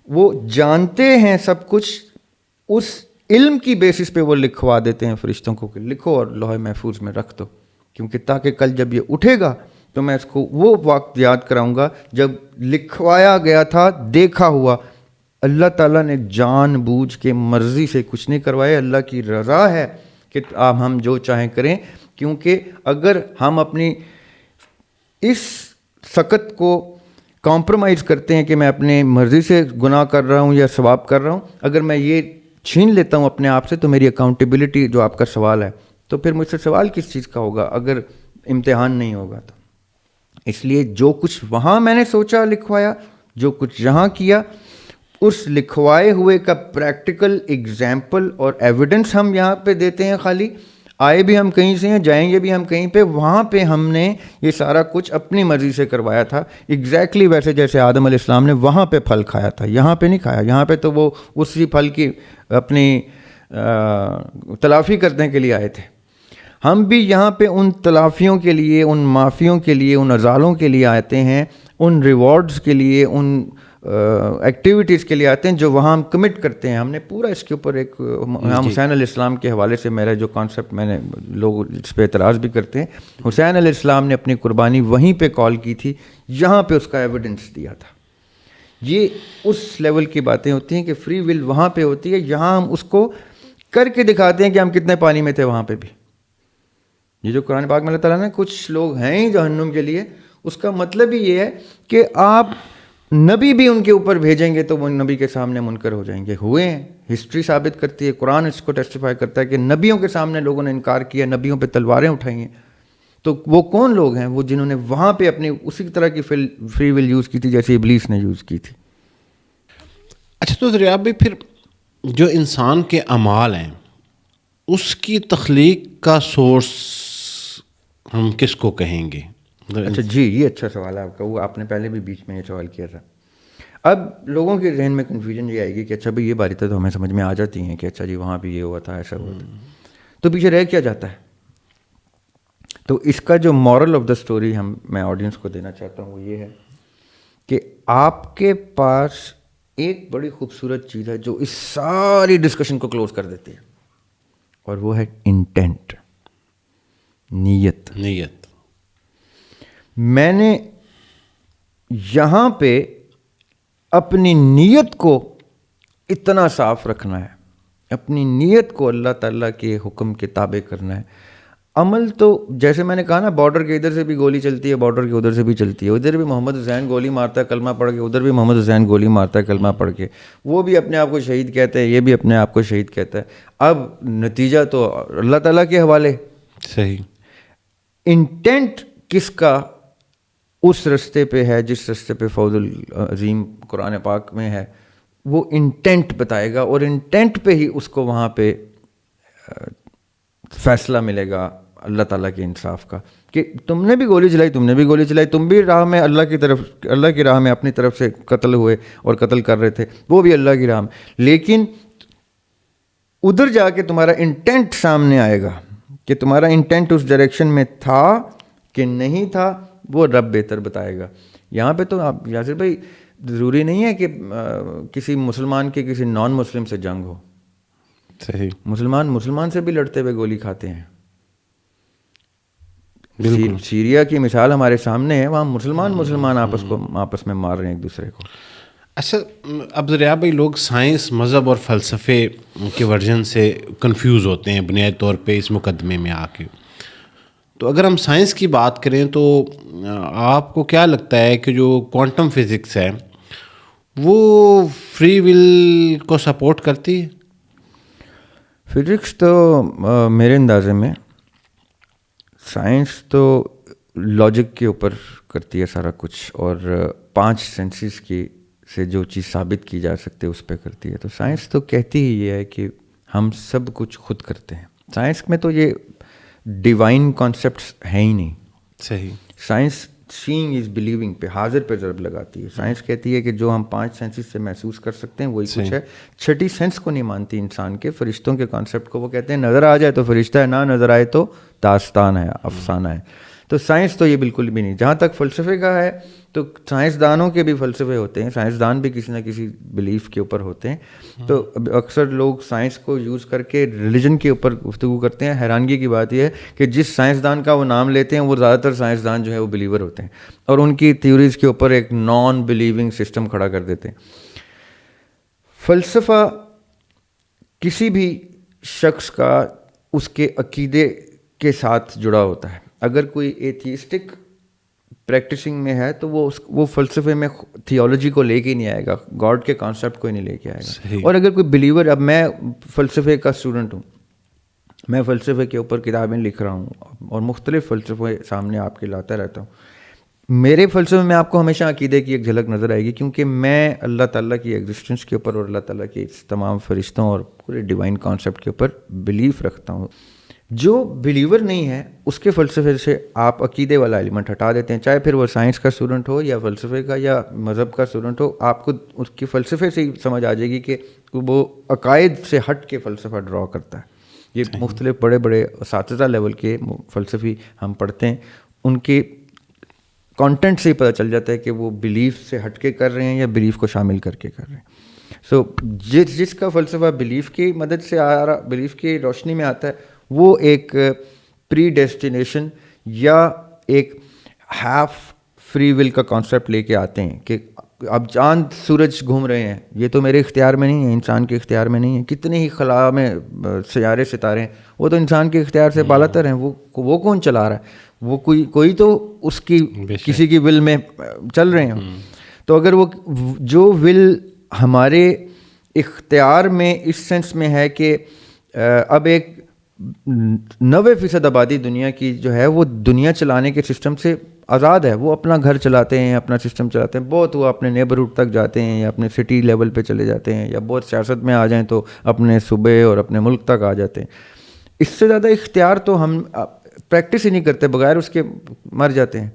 وہ جانتے ہیں سب کچھ، اس علم کی بیسس پہ وہ لکھوا دیتے ہیں فرشتوں کو کہ لکھو اور لوح محفوظ میں رکھ دو، کیونکہ تاکہ کل جب یہ اٹھے گا تو میں اس کو وہ وقت یاد کراؤں گا جب لکھوایا گیا تھا، دیکھا ہوا. اللہ تعالیٰ نے جان بوجھ کے مرضی سے کچھ نہیں کروایا، اللہ کی رضا ہے کہ آپ ہم جو چاہیں کریں. کیونکہ اگر ہم اپنی اس سکت کو کمپرومائز کرتے ہیں کہ میں اپنے مرضی سے گناہ کر رہا ہوں یا ثواب کر رہا ہوں، اگر میں یہ چھین لیتا ہوں اپنے آپ سے تو میری اکاؤنٹیبلٹی جو آپ کا سوال ہے، تو پھر مجھ سے سوال کس چیز کا ہوگا اگر امتحان نہیں ہوگا تو. اس لیے جو کچھ وہاں میں نے سوچا لکھوایا، جو کچھ یہاں کیا، اس لکھوائے ہوئے کا پریکٹیکل ایگزامپل اور ایویڈنس ہم یہاں پہ دیتے ہیں. خالی آئے بھی ہم کہیں سے ہیں، جائیں گے بھی ہم کہیں پہ، وہاں پہ ہم نے یہ سارا کچھ اپنی مرضی سے کروایا تھا. ایگزیکٹلی ویسے جیسے آدم علیہ السلام نے وہاں پہ پھل کھایا تھا، یہاں پہ نہیں کھایا. یہاں پہ تو وہ اسی پھل کی اپنی تلافی کرنے کے لیے آئے تھے. ہم بھی یہاں پہ ان تلافیوں کے لیے، ان معافیوں کے لیے، ان ازالوں کے لیے آتے ہیں، ان ریوارڈز کے لیے، ان ایکٹیویٹیز کے لیے آتے ہیں جو وہاں ہم کمٹ کرتے ہیں. ہم نے پورا اس کے اوپر ایک امام حسین علیہ السلام کے حوالے سے میرا جو کانسیپٹ، میں نے لوگ اس پہ اعتراض بھی کرتے ہیں، حسین علیہ السلام نے اپنی قربانی وہیں پہ کال کی تھی، یہاں پہ اس کا ایویڈنس دیا تھا. یہ اس لیول کی باتیں ہوتی ہیں کہ فری ول وہاں پہ ہوتی ہے، یہاں ہم اس کو کر کے دکھاتے ہیں کہ ہم کتنے پانی میں تھے وہاں پہ بھی. یہ جو قرآن پاک میں اللہ تعالیٰ نے کچھ لوگ ہیں ہی جہنم کے لیے، اس کا مطلب ہی یہ ہے کہ آپ نبی بھی ان کے اوپر بھیجیں گے تو وہ نبی کے سامنے منکر ہو جائیں گے. ہوئے ہیں، ہسٹری ثابت کرتی ہے، قرآن اس کو ٹیسٹیفائی کرتا ہے کہ نبیوں کے سامنے لوگوں نے انکار کیا، نبیوں پہ تلواریں اٹھائی ہیں. تو وہ کون لوگ ہیں؟ وہ جنہوں نے وہاں پہ اپنی اسی طرح کی فری ول یوز کی تھی جیسے ابلیس نے یوز کی تھی. اچھا تو دریاب بھائی، پھر جو انسان کے اعمال ہیں اس کی تخلیق کا سورس ہم کس کو کہیں گے؟ اچھا جی، یہ اچھا سوال ہے آپ کا. وہ آپ نے پہلے بھی بیچ میں یہ سوال کیا تھا. اب لوگوں کے ذہن میں کنفیوژن یہ آئے گی کہ اچھا بھائی یہ باتیں تو ہمیں سمجھ میں آ جاتی ہیں کہ اچھا جی وہاں بھی یہ ہوا تھا، ایسا ہوا تھا، تو پیچھے رہ کیا جاتا ہے. تو اس کا جو مورل آف دا اسٹوری میں آڈینس کو دینا چاہتا ہوں وہ یہ ہے کہ آپ کے پاس ایک بڑی خوبصورت چیز ہے جو اس ساری ڈسکشن کو کلوز کر دیتی ہے، اور وہ ہے انٹینٹ، نیت. میں نے یہاں پہ اپنی نیت کو اتنا صاف رکھنا ہے، اپنی نیت کو اللہ تعالیٰ کے حکم کے تابع کرنا ہے. عمل تو جیسے میں نے کہا نا، بارڈر کے ادھر سے بھی گولی چلتی ہے، بارڈر کے ادھر سے بھی چلتی ہے. ادھر بھی محمد حسین گولی مارتا ہے کلمہ پڑھ کے، ادھر بھی محمد حسین گولی مارتا ہے کلمہ پڑھ کے. وہ بھی اپنے آپ کو شہید کہتا ہے، یہ بھی اپنے آپ کو شہید کہتا ہے. اب نتیجہ تو اللہ تعالیٰ کے حوالے. صحیح. انٹینٹ کس کا اس رستے پہ ہے جس رستے پہ فوز العظیم قرآن پاک میں ہے، وہ انٹینٹ بتائے گا، اور انٹینٹ پہ ہی اس کو وہاں پہ فیصلہ ملے گا اللہ تعالیٰ کے انصاف کا کہ تم نے بھی گولی چلائی، تم نے بھی گولی چلائی، تم بھی راہ میں اللہ کی راہ میں اپنی طرف سے قتل ہوئے اور قتل کر رہے تھے، وہ بھی اللہ کی راہ میں. لیکن ادھر جا کے تمہارا انٹینٹ سامنے آئے گا کہ تمہارا انٹینٹ اس ڈائریکشن میں تھا کہ نہیں تھا، وہ رب بہتر بتائے گا. یہاں پہ تو آپ یاسر بھائی ضروری نہیں ہے کہ کسی مسلمان کے کسی نان مسلم سے جنگ ہو. صحیح. مسلمان سے بھی لڑتے ہوئے گولی کھاتے ہیں. سیریا کی مثال ہمارے سامنے ہے، وہاں مسلمان آپس میں مار رہے ہیں ایک دوسرے کو. اچھا عبدالرحاب بھائی، لوگ سائنس، مذہب اور فلسفے کے ورژن سے کنفیوز ہوتے ہیں بنیادی طور پہ اس مقدمے میں آ کے. تو اگر ہم سائنس کی بات کریں تو آپ کو کیا لگتا ہے کہ جو کوانٹم فزکس ہے وہ فری ول کو سپورٹ کرتی ہے؟ فزکس تو میرے اندازے میں، سائنس تو لاجک کے اوپر کرتی ہے سارا کچھ، اور 5 سینسز کی سے جو چیز ثابت کی جا سکتی ہے اس پہ کرتی ہے. تو سائنس تو کہتی ہی یہ ہے کہ ہم سب کچھ خود کرتے ہیں. سائنس میں تو یہ ڈیوائن کانسیپٹس ہیں ہی نہیں. صحیح. سائنس سینگ از بلیونگ پہ، حاضر پہ ضرب لگاتی ہے. سائنس کہتی ہے کہ جو ہم 5 سینسز سے محسوس کر سکتے ہیں وہی کچھ ہے. 6ٹھی سینس کو نہیں مانتی انسان کے، فرشتوں کے کانسیپٹ کو. وہ کہتے ہیں نظر آ جائے تو فرشتہ ہے، نہ نظر آئے تو داستان ہے، افسانہ ہے. تو سائنس تو یہ بالکل بھی نہیں. جہاں تک فلسفے کا ہے تو سائنسدانوں کے بھی فلسفے ہوتے ہیں، سائنسدان بھی کسی نہ کسی بلیف کے اوپر ہوتے ہیں. تو اکثر لوگ سائنس کو یوز کر کے ریلیجن کے اوپر گفتگو کرتے ہیں. حیرانگی کی بات یہ ہے کہ جس سائنسدان کا وہ نام لیتے ہیں وہ زیادہ تر سائنسدان جو ہے وہ بلیور ہوتے ہیں، اور ان کی تھیوریز کے اوپر ایک نان بلیونگ سسٹم کھڑا کر دیتے ہیں. فلسفہ کسی بھی شخص کا اس کے عقیدے کے ساتھ جڑا ہوتا ہے. اگر کوئی ایتھیسٹک پریکٹسنگ میں ہے تو وہ فلسفے میں تھیولوجی کو لے کے نہیں آئے گا، گاڈ کے کانسیپٹ کو ہی نہیں لے کے آئے گا. اور اگر کوئی بلیور، اب میں فلسفے کا اسٹوڈنٹ ہوں، میں فلسفے کے اوپر کتابیں لکھ رہا ہوں اور مختلف فلسفے سامنے آپ کے لاتا رہتا ہوں. میرے فلسفے میں آپ کو ہمیشہ عقیدے کی ایک جھلک نظر آئے گی، کیونکہ میں اللہ تعالیٰ کی ایگزسٹنس کے اوپر اور اللہ تعالیٰ کے تمام فرشتوں اور پورے ڈیوائن کانسیپٹ کے اوپر بلیف رکھتا ہوں. جو بلیور نہیں ہے اس کے فلسفے سے آپ عقیدے والا ایلیمنٹ ہٹا دیتے ہیں، چاہے پھر وہ سائنس کا اسٹوڈنٹ ہو یا فلسفے کا یا مذہب کا اسٹوڈنٹ ہو. آپ کو اس کی فلسفے سے ہی سمجھ آ جائے گی کہ وہ عقائد سے ہٹ کے فلسفہ ڈرا کرتا ہے. یہ مختلف بڑے بڑے اساتذہ لیول کے فلسفی ہم پڑھتے ہیں، ان کے کانٹینٹ سے ہی پتہ چل جاتا ہے کہ وہ بلیف سے ہٹ کے کر رہے ہیں یا بلیف کو شامل کر کے کر رہے ہیں. سو جس کا فلسفہ بلیف کی مدد سے آ رہا، بلیف کی روشنی میں آتا ہے، وہ ایک پری ڈیسٹینیشن یا ایک ہاف فری ول کا کانسیپٹ لے کے آتے ہیں کہ اب چاند سورج گھوم رہے ہیں، یہ تو میرے اختیار میں نہیں ہے، انسان کے اختیار میں نہیں ہے. کتنے ہی خلا میں سیارے ستارے ہیں، وہ تو انسان کے اختیار سے بالا تر ہیں. وہ کون چلا رہا ہے؟ وہ کوئی تو اس کی کسی کی ول میں چل رہے ہیں. تو اگر وہ جو ول ہمارے اختیار میں اس سینس میں ہے کہ اب ایک 90% آبادی دنیا کی جو ہے وہ دنیا چلانے کے سسٹم سے آزاد ہے، وہ اپنا گھر چلاتے ہیں، اپنا سسٹم چلاتے ہیں. بہت وہ اپنے نیبرہڈ تک جاتے ہیں یا اپنے سٹی لیول پہ چلے جاتے ہیں، یا بہت سیاست میں آ جائیں تو اپنے صوبے اور اپنے ملک تک آ جاتے ہیں. اس سے زیادہ اختیار تو ہم پریکٹس ہی نہیں کرتے، بغیر اس کے مر جاتے ہیں.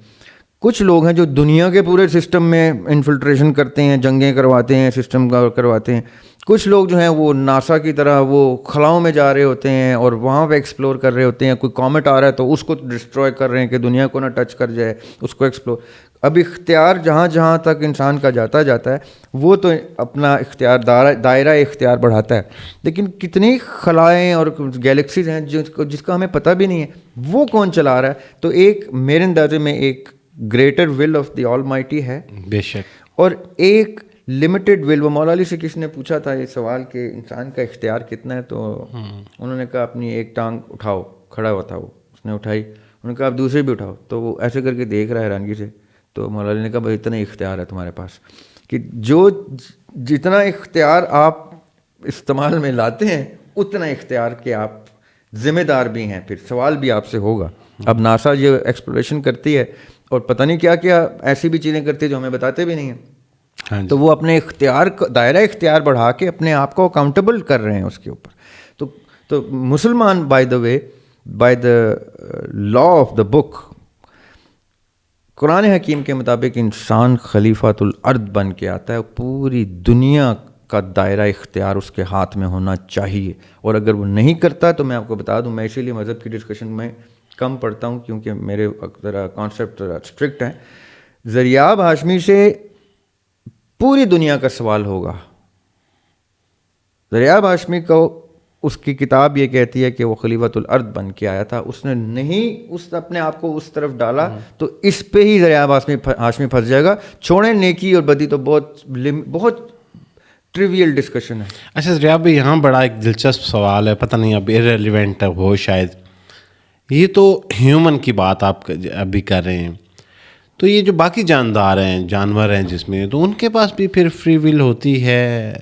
کچھ لوگ ہیں جو دنیا کے پورے سسٹم میں انفلٹریشن کرتے ہیں، جنگیں کرواتے ہیں، سسٹم کرواتے ہیں. کچھ لوگ جو ہیں وہ ناسا کی طرح وہ خلاؤں میں جا رہے ہوتے ہیں اور وہاں پہ ایکسپلور کر رہے ہوتے ہیں. کوئی کامٹ آ رہا ہے تو اس کو ڈسٹروائے کر رہے ہیں کہ دنیا کو نہ ٹچ کر جائے، اس کو ایکسپلور. اب اختیار جہاں جہاں تک انسان کا جاتا ہے وہ تو اپنا اختیار دائرہ اختیار بڑھاتا ہے. لیکن کتنی خلائیں اور گیلیکسیز ہیں جس کا ہمیں پتہ بھی نہیں ہے، وہ کون چلا رہا ہے. تو ایک میرے اندازے میں ایک greater will of the all mighty ہے، بے شک، اور ایک لمیٹڈ ول. وہ مولا علی سے کس نے پوچھا تھا یہ سوال کہ انسان کا اختیار کتنا ہے، تو انہوں نے کہا اپنی ایک ٹانگ اٹھاؤ. کھڑا ہوا تھا وہ، اس نے اٹھائی. انہوں نے کہا اب دوسری بھی اٹھاؤ. تو وہ ایسے کر کے دیکھ رہا ہے حیرانگی سے. تو مولا علی نے کہا بھائی اتنا اختیار ہے تمہارے پاس کہ جتنا اختیار آپ استعمال میں لاتے ہیں اتنا اختیار کہ آپ ذمہ دار بھی ہیں، پھر سوال بھی آپ سے ہوگا. اب ناسا یہ ایکسپلوریشن کرتی ہے اور پتہ نہیں کیا کیا ایسی بھی چیزیں کرتی ہے جو ہمیں بتاتے بھی نہیں ہیں. تو وہ اپنے اختیار دائرہ اختیار بڑھا کے اپنے آپ کو اکاؤنٹیبل کر رہے ہیں اس کے اوپر. تو مسلمان by the way, by the law of the book, Quran حکیم کے مطابق انسان خلیفۃ الارض بن کے آتا ہے، پوری دنیا کا دائرہ اختیار اس کے ہاتھ میں ہونا چاہیے. اور اگر وہ نہیں کرتا تو میں آپ کو بتا دوں, میں اسی لیے مذہب کی ڈسکشن میں کم پڑھتا ہوں کیونکہ میرے ذرا کانسیپٹ اسٹرکٹ ہیں. زریاب ہاشمی سے پوری دنیا کا سوال ہوگا. زریاب ہاشمی کو اس کی کتاب یہ کہتی ہے کہ وہ خلیفۃ الارض بن کے آیا تھا, اس نے نہیں اپنے آپ کو اس طرف ڈالا تو اس پہ ہی زریاب ہاشمی پھنس جائے گا. چھوڑیں نیکی اور بدی تو بہت ٹریویل ڈسکشن ہے. اچھا زریاب بھائی, یہاں بڑا ایک دلچسپ سوال ہے, پتہ نہیں اب ایرریلیونٹ ہو شاید. یہ تو ہیومن کی بات آپ ابھی کر رہے ہیں, تو یہ جو باقی جاندار ہیں, جانور ہیں جس میں, تو ان کے پاس بھی پھر فری ول ہوتی ہے؟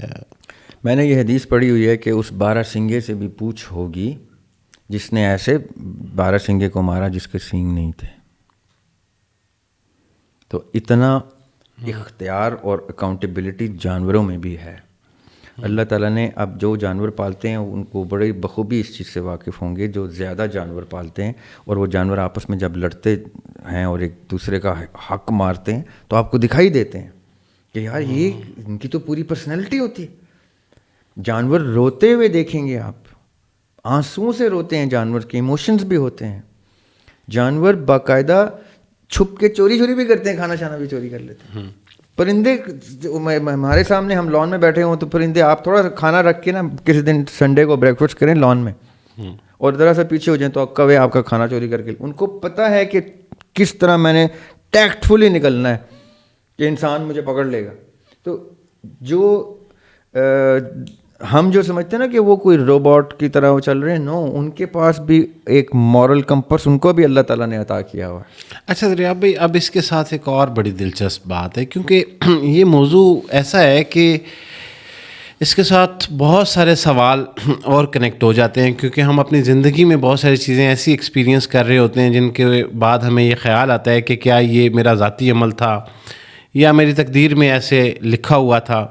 میں نے یہ حدیث پڑھی ہوئی ہے کہ اس 12 سنگے سے بھی پوچھ ہوگی جس نے ایسے 12 سنگے کو مارا جس کے سینگ نہیں تھے. تو اتنا اختیار اور اکاؤنٹیبلٹی جانوروں میں بھی ہے. اللہ تعالیٰ نے اب جو جانور پالتے ہیں ان کو بڑی بخوبی اس چیز سے واقف ہوں گے جو زیادہ جانور پالتے ہیں, اور وہ جانور آپس میں جب لڑتے ہیں اور ایک دوسرے کا حق مارتے ہیں تو آپ کو دکھائی دیتے ہیں کہ یار یہ ان کی تو پوری پرسنالٹی ہوتی ہے. جانور روتے ہوئے دیکھیں گے آپ, آنسوؤں سے روتے ہیں جانور کے ایموشنز بھی ہوتے ہیں. جانور باقاعدہ چھپ کے چوری بھی کرتے ہیں, کھانا شانا بھی چوری کر لیتے ہیں. پرندے ہمارے سامنے, ہم لان میں بیٹھے ہوں تو پرندے, آپ تھوڑا سا کھانا رکھ کے نا کسی دن سنڈے کو بریک فاسٹ کریں لان میں اور ذرا سا پیچھے ہو جائیں تو کوے آپ کا کھانا چوری کر کے, ان کو پتہ ہے کہ کس طرح میں نے ٹیکٹ فلی نکلنا ہے کہ انسان مجھے پکڑ لے گا. تو جو ہم جو سمجھتے ہیں نا کہ وہ کوئی روبوٹ کی طرح وہ چل رہے ہیں, نو, ان کے پاس بھی ایک مورل کمپس ان کو بھی اللہ تعالیٰ نے عطا کیا ہوا ہے. اچھا زریاب بھائی, اب اس کے ساتھ ایک اور بڑی دلچسپ بات ہے, کیونکہ یہ موضوع ایسا ہے کہ اس کے ساتھ بہت سارے سوال اور کنیکٹ ہو جاتے ہیں, کیونکہ ہم اپنی زندگی میں بہت ساری چیزیں ایسی ایکسپیرینس کر رہے ہوتے ہیں جن کے بعد ہمیں یہ خیال آتا ہے کہ کیا یہ میرا ذاتی عمل تھا یا میری تقدیر میں ایسے لکھا ہوا تھا.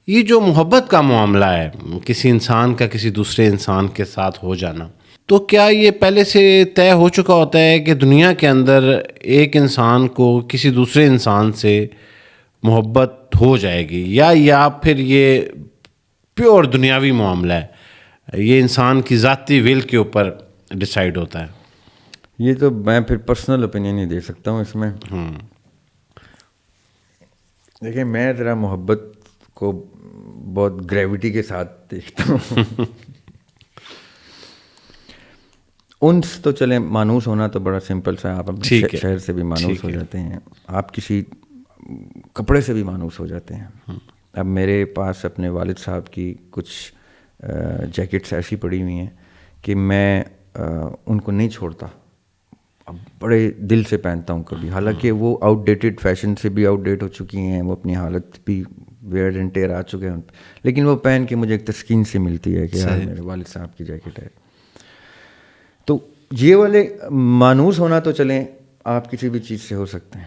یہ جو محبت کا معاملہ ہے, کسی انسان کا کسی دوسرے انسان کے ساتھ ہو جانا, تو کیا یہ پہلے سے طے ہو چکا ہوتا ہے کہ دنیا کے اندر ایک انسان کو کسی دوسرے انسان سے محبت ہو جائے گی, یا پھر یہ پیور دنیاوی معاملہ ہے, یہ انسان کی ذاتی ول کے اوپر ڈیسائیڈ ہوتا ہے؟ یہ تو میں پھر پرسنل اوپینین نہیں دے سکتا ہوں اس میں. دیکھیں, میں ذرا محبت کو بہت گریوٹی کے ساتھ دیکھتا ہوں. انس تو چلیں, مانوس ہونا تو بڑا سمپل سا ہے, آپ اپنے شہر سے بھی مانوس ہو جاتے ہیں, آپ کسی کپڑے سے بھی مانوس ہو جاتے ہیں. اب میرے پاس اپنے والد صاحب کی کچھ جیکٹس ایسی پڑی ہوئی ہیں کہ میں ان کو نہیں چھوڑتا, اب بڑے دل سے پہنتا ہوں کبھی, حالانکہ وہ آؤٹ ڈیٹڈ فیشن سے بھی آؤٹ ڈیٹ ہو چکی ہیں, وہ اپنی حالت بھی ویئر اینڈ ٹیئر آ چکے ہیں, لیکن وہ پہن کے مجھے ایک تسکین سے ملتی ہے کہ یار میرے والد صاحب کی جیکٹ ہے. تو یہ والے مانوس ہونا تو چلیں آپ کسی بھی چیز سے ہو سکتے ہیں,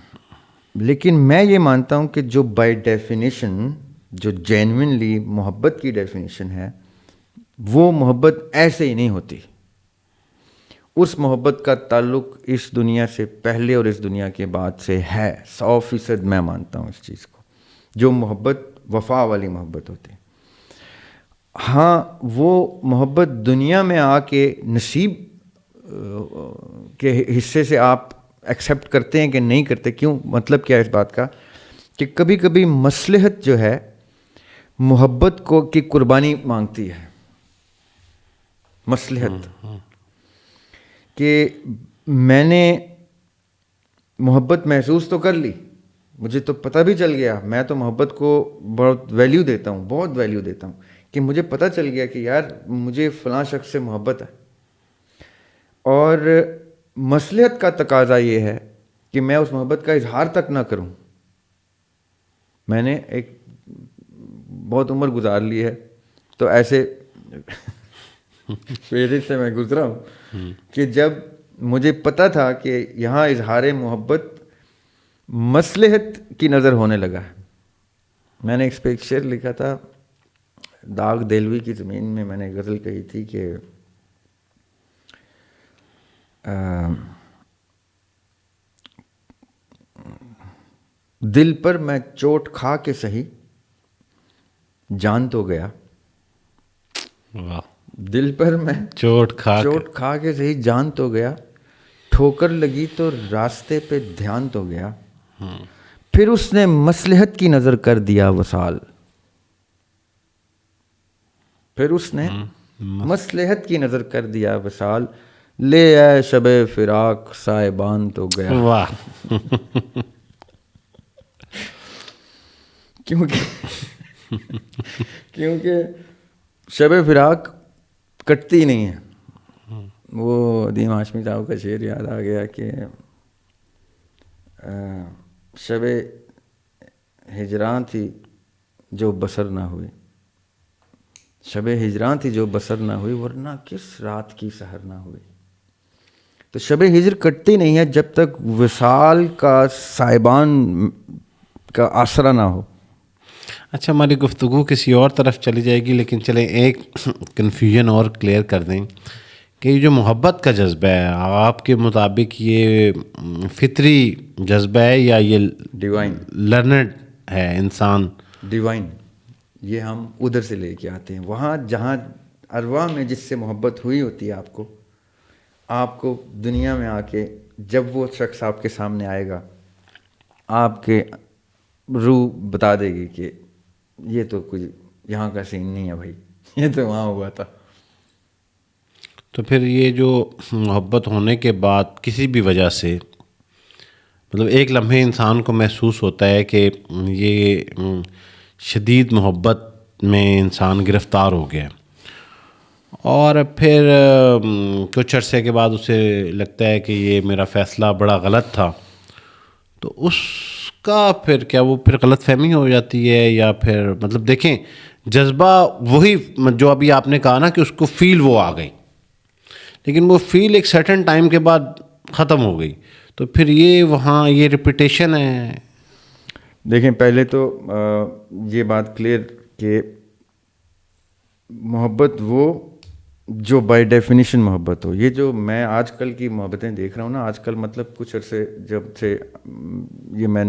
لیکن میں یہ مانتا ہوں کہ جو بائی ڈیفینیشن, جو جینوئنلی محبت کی ڈیفینیشن ہے, وہ محبت ایسے ہی نہیں ہوتی. اس محبت کا تعلق اس دنیا سے پہلے اور اس دنیا کے بعد سے ہے, 100% میں مانتا ہوں اس چیز کو. جو محبت وفا والی محبت ہوتی ہے, ہاں وہ محبت دنیا میں آ کے نصیب کے حصے سے آپ ایکسیپٹ کرتے ہیں کہ نہیں کرتے. کیوں, مطلب کیا ہے اس بات کا کہ کبھی کبھی مصلحت جو ہے محبت کو کی قربانی مانگتی ہے. مصلحت کہ میں نے محبت محسوس تو کر لی, مجھے تو پتہ بھی چل گیا, میں تو محبت کو بہت ویلیو دیتا ہوں, بہت ویلیو دیتا ہوں, کہ مجھے پتہ چل گیا کہ یار مجھے فلاں شخص سے محبت ہے, اور مصلحت کا تقاضا یہ ہے کہ میں اس محبت کا اظہار تک نہ کروں. میں نے ایک بہت عمر گزار لی ہے تو ایسے فیز سے میں گزرا ہوں کہ جب مجھے پتہ تھا کہ یہاں اظہار محبت مصلحت کی نظر ہونے لگا. میں نے ایک شعر لکھا تھا, داغ دہلوی کی زمین میں میں نے غزل کہی تھی کہ دل پر میں چوٹ کھا کے سہی جان تو گیا, واہ, دل پر میں چوٹ کھا کے صحیح جان تو گیا, ٹھوکر لگی تو راستے پہ دھیان تو گیا, پھر اس نے مصلحت کی نظر کر دیا وصال, پھر اس نے مصلحت کی نظر کر دیا وصال, لے آئے شب فراق سائبان تو گیا. واہ. کیونکہ شب فراق کٹتی نہیں ہے. وہ ندیم ہاشمی صاحب کا شعر یاد آ گیا کہ شب ہجراں تھی جو بسر نہ ہوئی, شب ہجراں تھی جو بسر نہ ہوئی, ورنہ کس رات کی سحر نہ ہوئی. تو شب ہجر کٹتی نہیں ہے جب تک وصال کا سائبان کا آسرا نہ ہو. اچھا, ہماری گفتگو کسی اور طرف چلی جائے گی, لیکن چلیں ایک کنفیوژن اور کلیئر کر دیں کہ یہ جو محبت کا جذبہ ہے, آپ کے مطابق یہ فطری جذبہ ہے یا یہ ڈیوائن لرنڈ ہے انسان؟ ڈیوائن, یہ ہم ادھر سے لے کے آتے ہیں, وہاں جہاں ارواح میں جس سے محبت ہوئی ہوتی ہے آپ کو دنیا میں آ کے جب وہ شخص آپ کے سامنے آئے گا, آپ کے روح بتا دے گی کہ یہ تو کچھ یہاں کا سین نہیں ہے بھائی, یہ تو وہاں ہوا تھا. تو پھر یہ جو محبت ہونے کے بعد کسی بھی وجہ سے مطلب ایک لمحے انسان کو محسوس ہوتا ہے کہ یہ شدید محبت میں انسان گرفتار ہو گیا, اور پھر کچھ عرصے کے بعد اسے لگتا ہے کہ یہ میرا فیصلہ بڑا غلط تھا, تو اس کا پھر کیا وہ پھر غلط فہمی ہو جاتی ہے, یا پھر مطلب دیکھیں جذبہ وہی جو ابھی آپ نے کہا نا کہ اس کو فیل وہ آ گئی, لیکن وہ فیل ایک سرٹن ٹائم کے بعد ختم ہو گئی, تو پھر یہ وہاں یہ ریپیٹیشن ہے. دیکھیں پہلے تو یہ بات کلیئر کہ محبت وہ جو بائی ڈیفینیشن محبت ہو, یہ جو میں آج کل کی محبتیں دیکھ رہا ہوں نا, آج کل مطلب کچھ عرصے جب سے یہ میں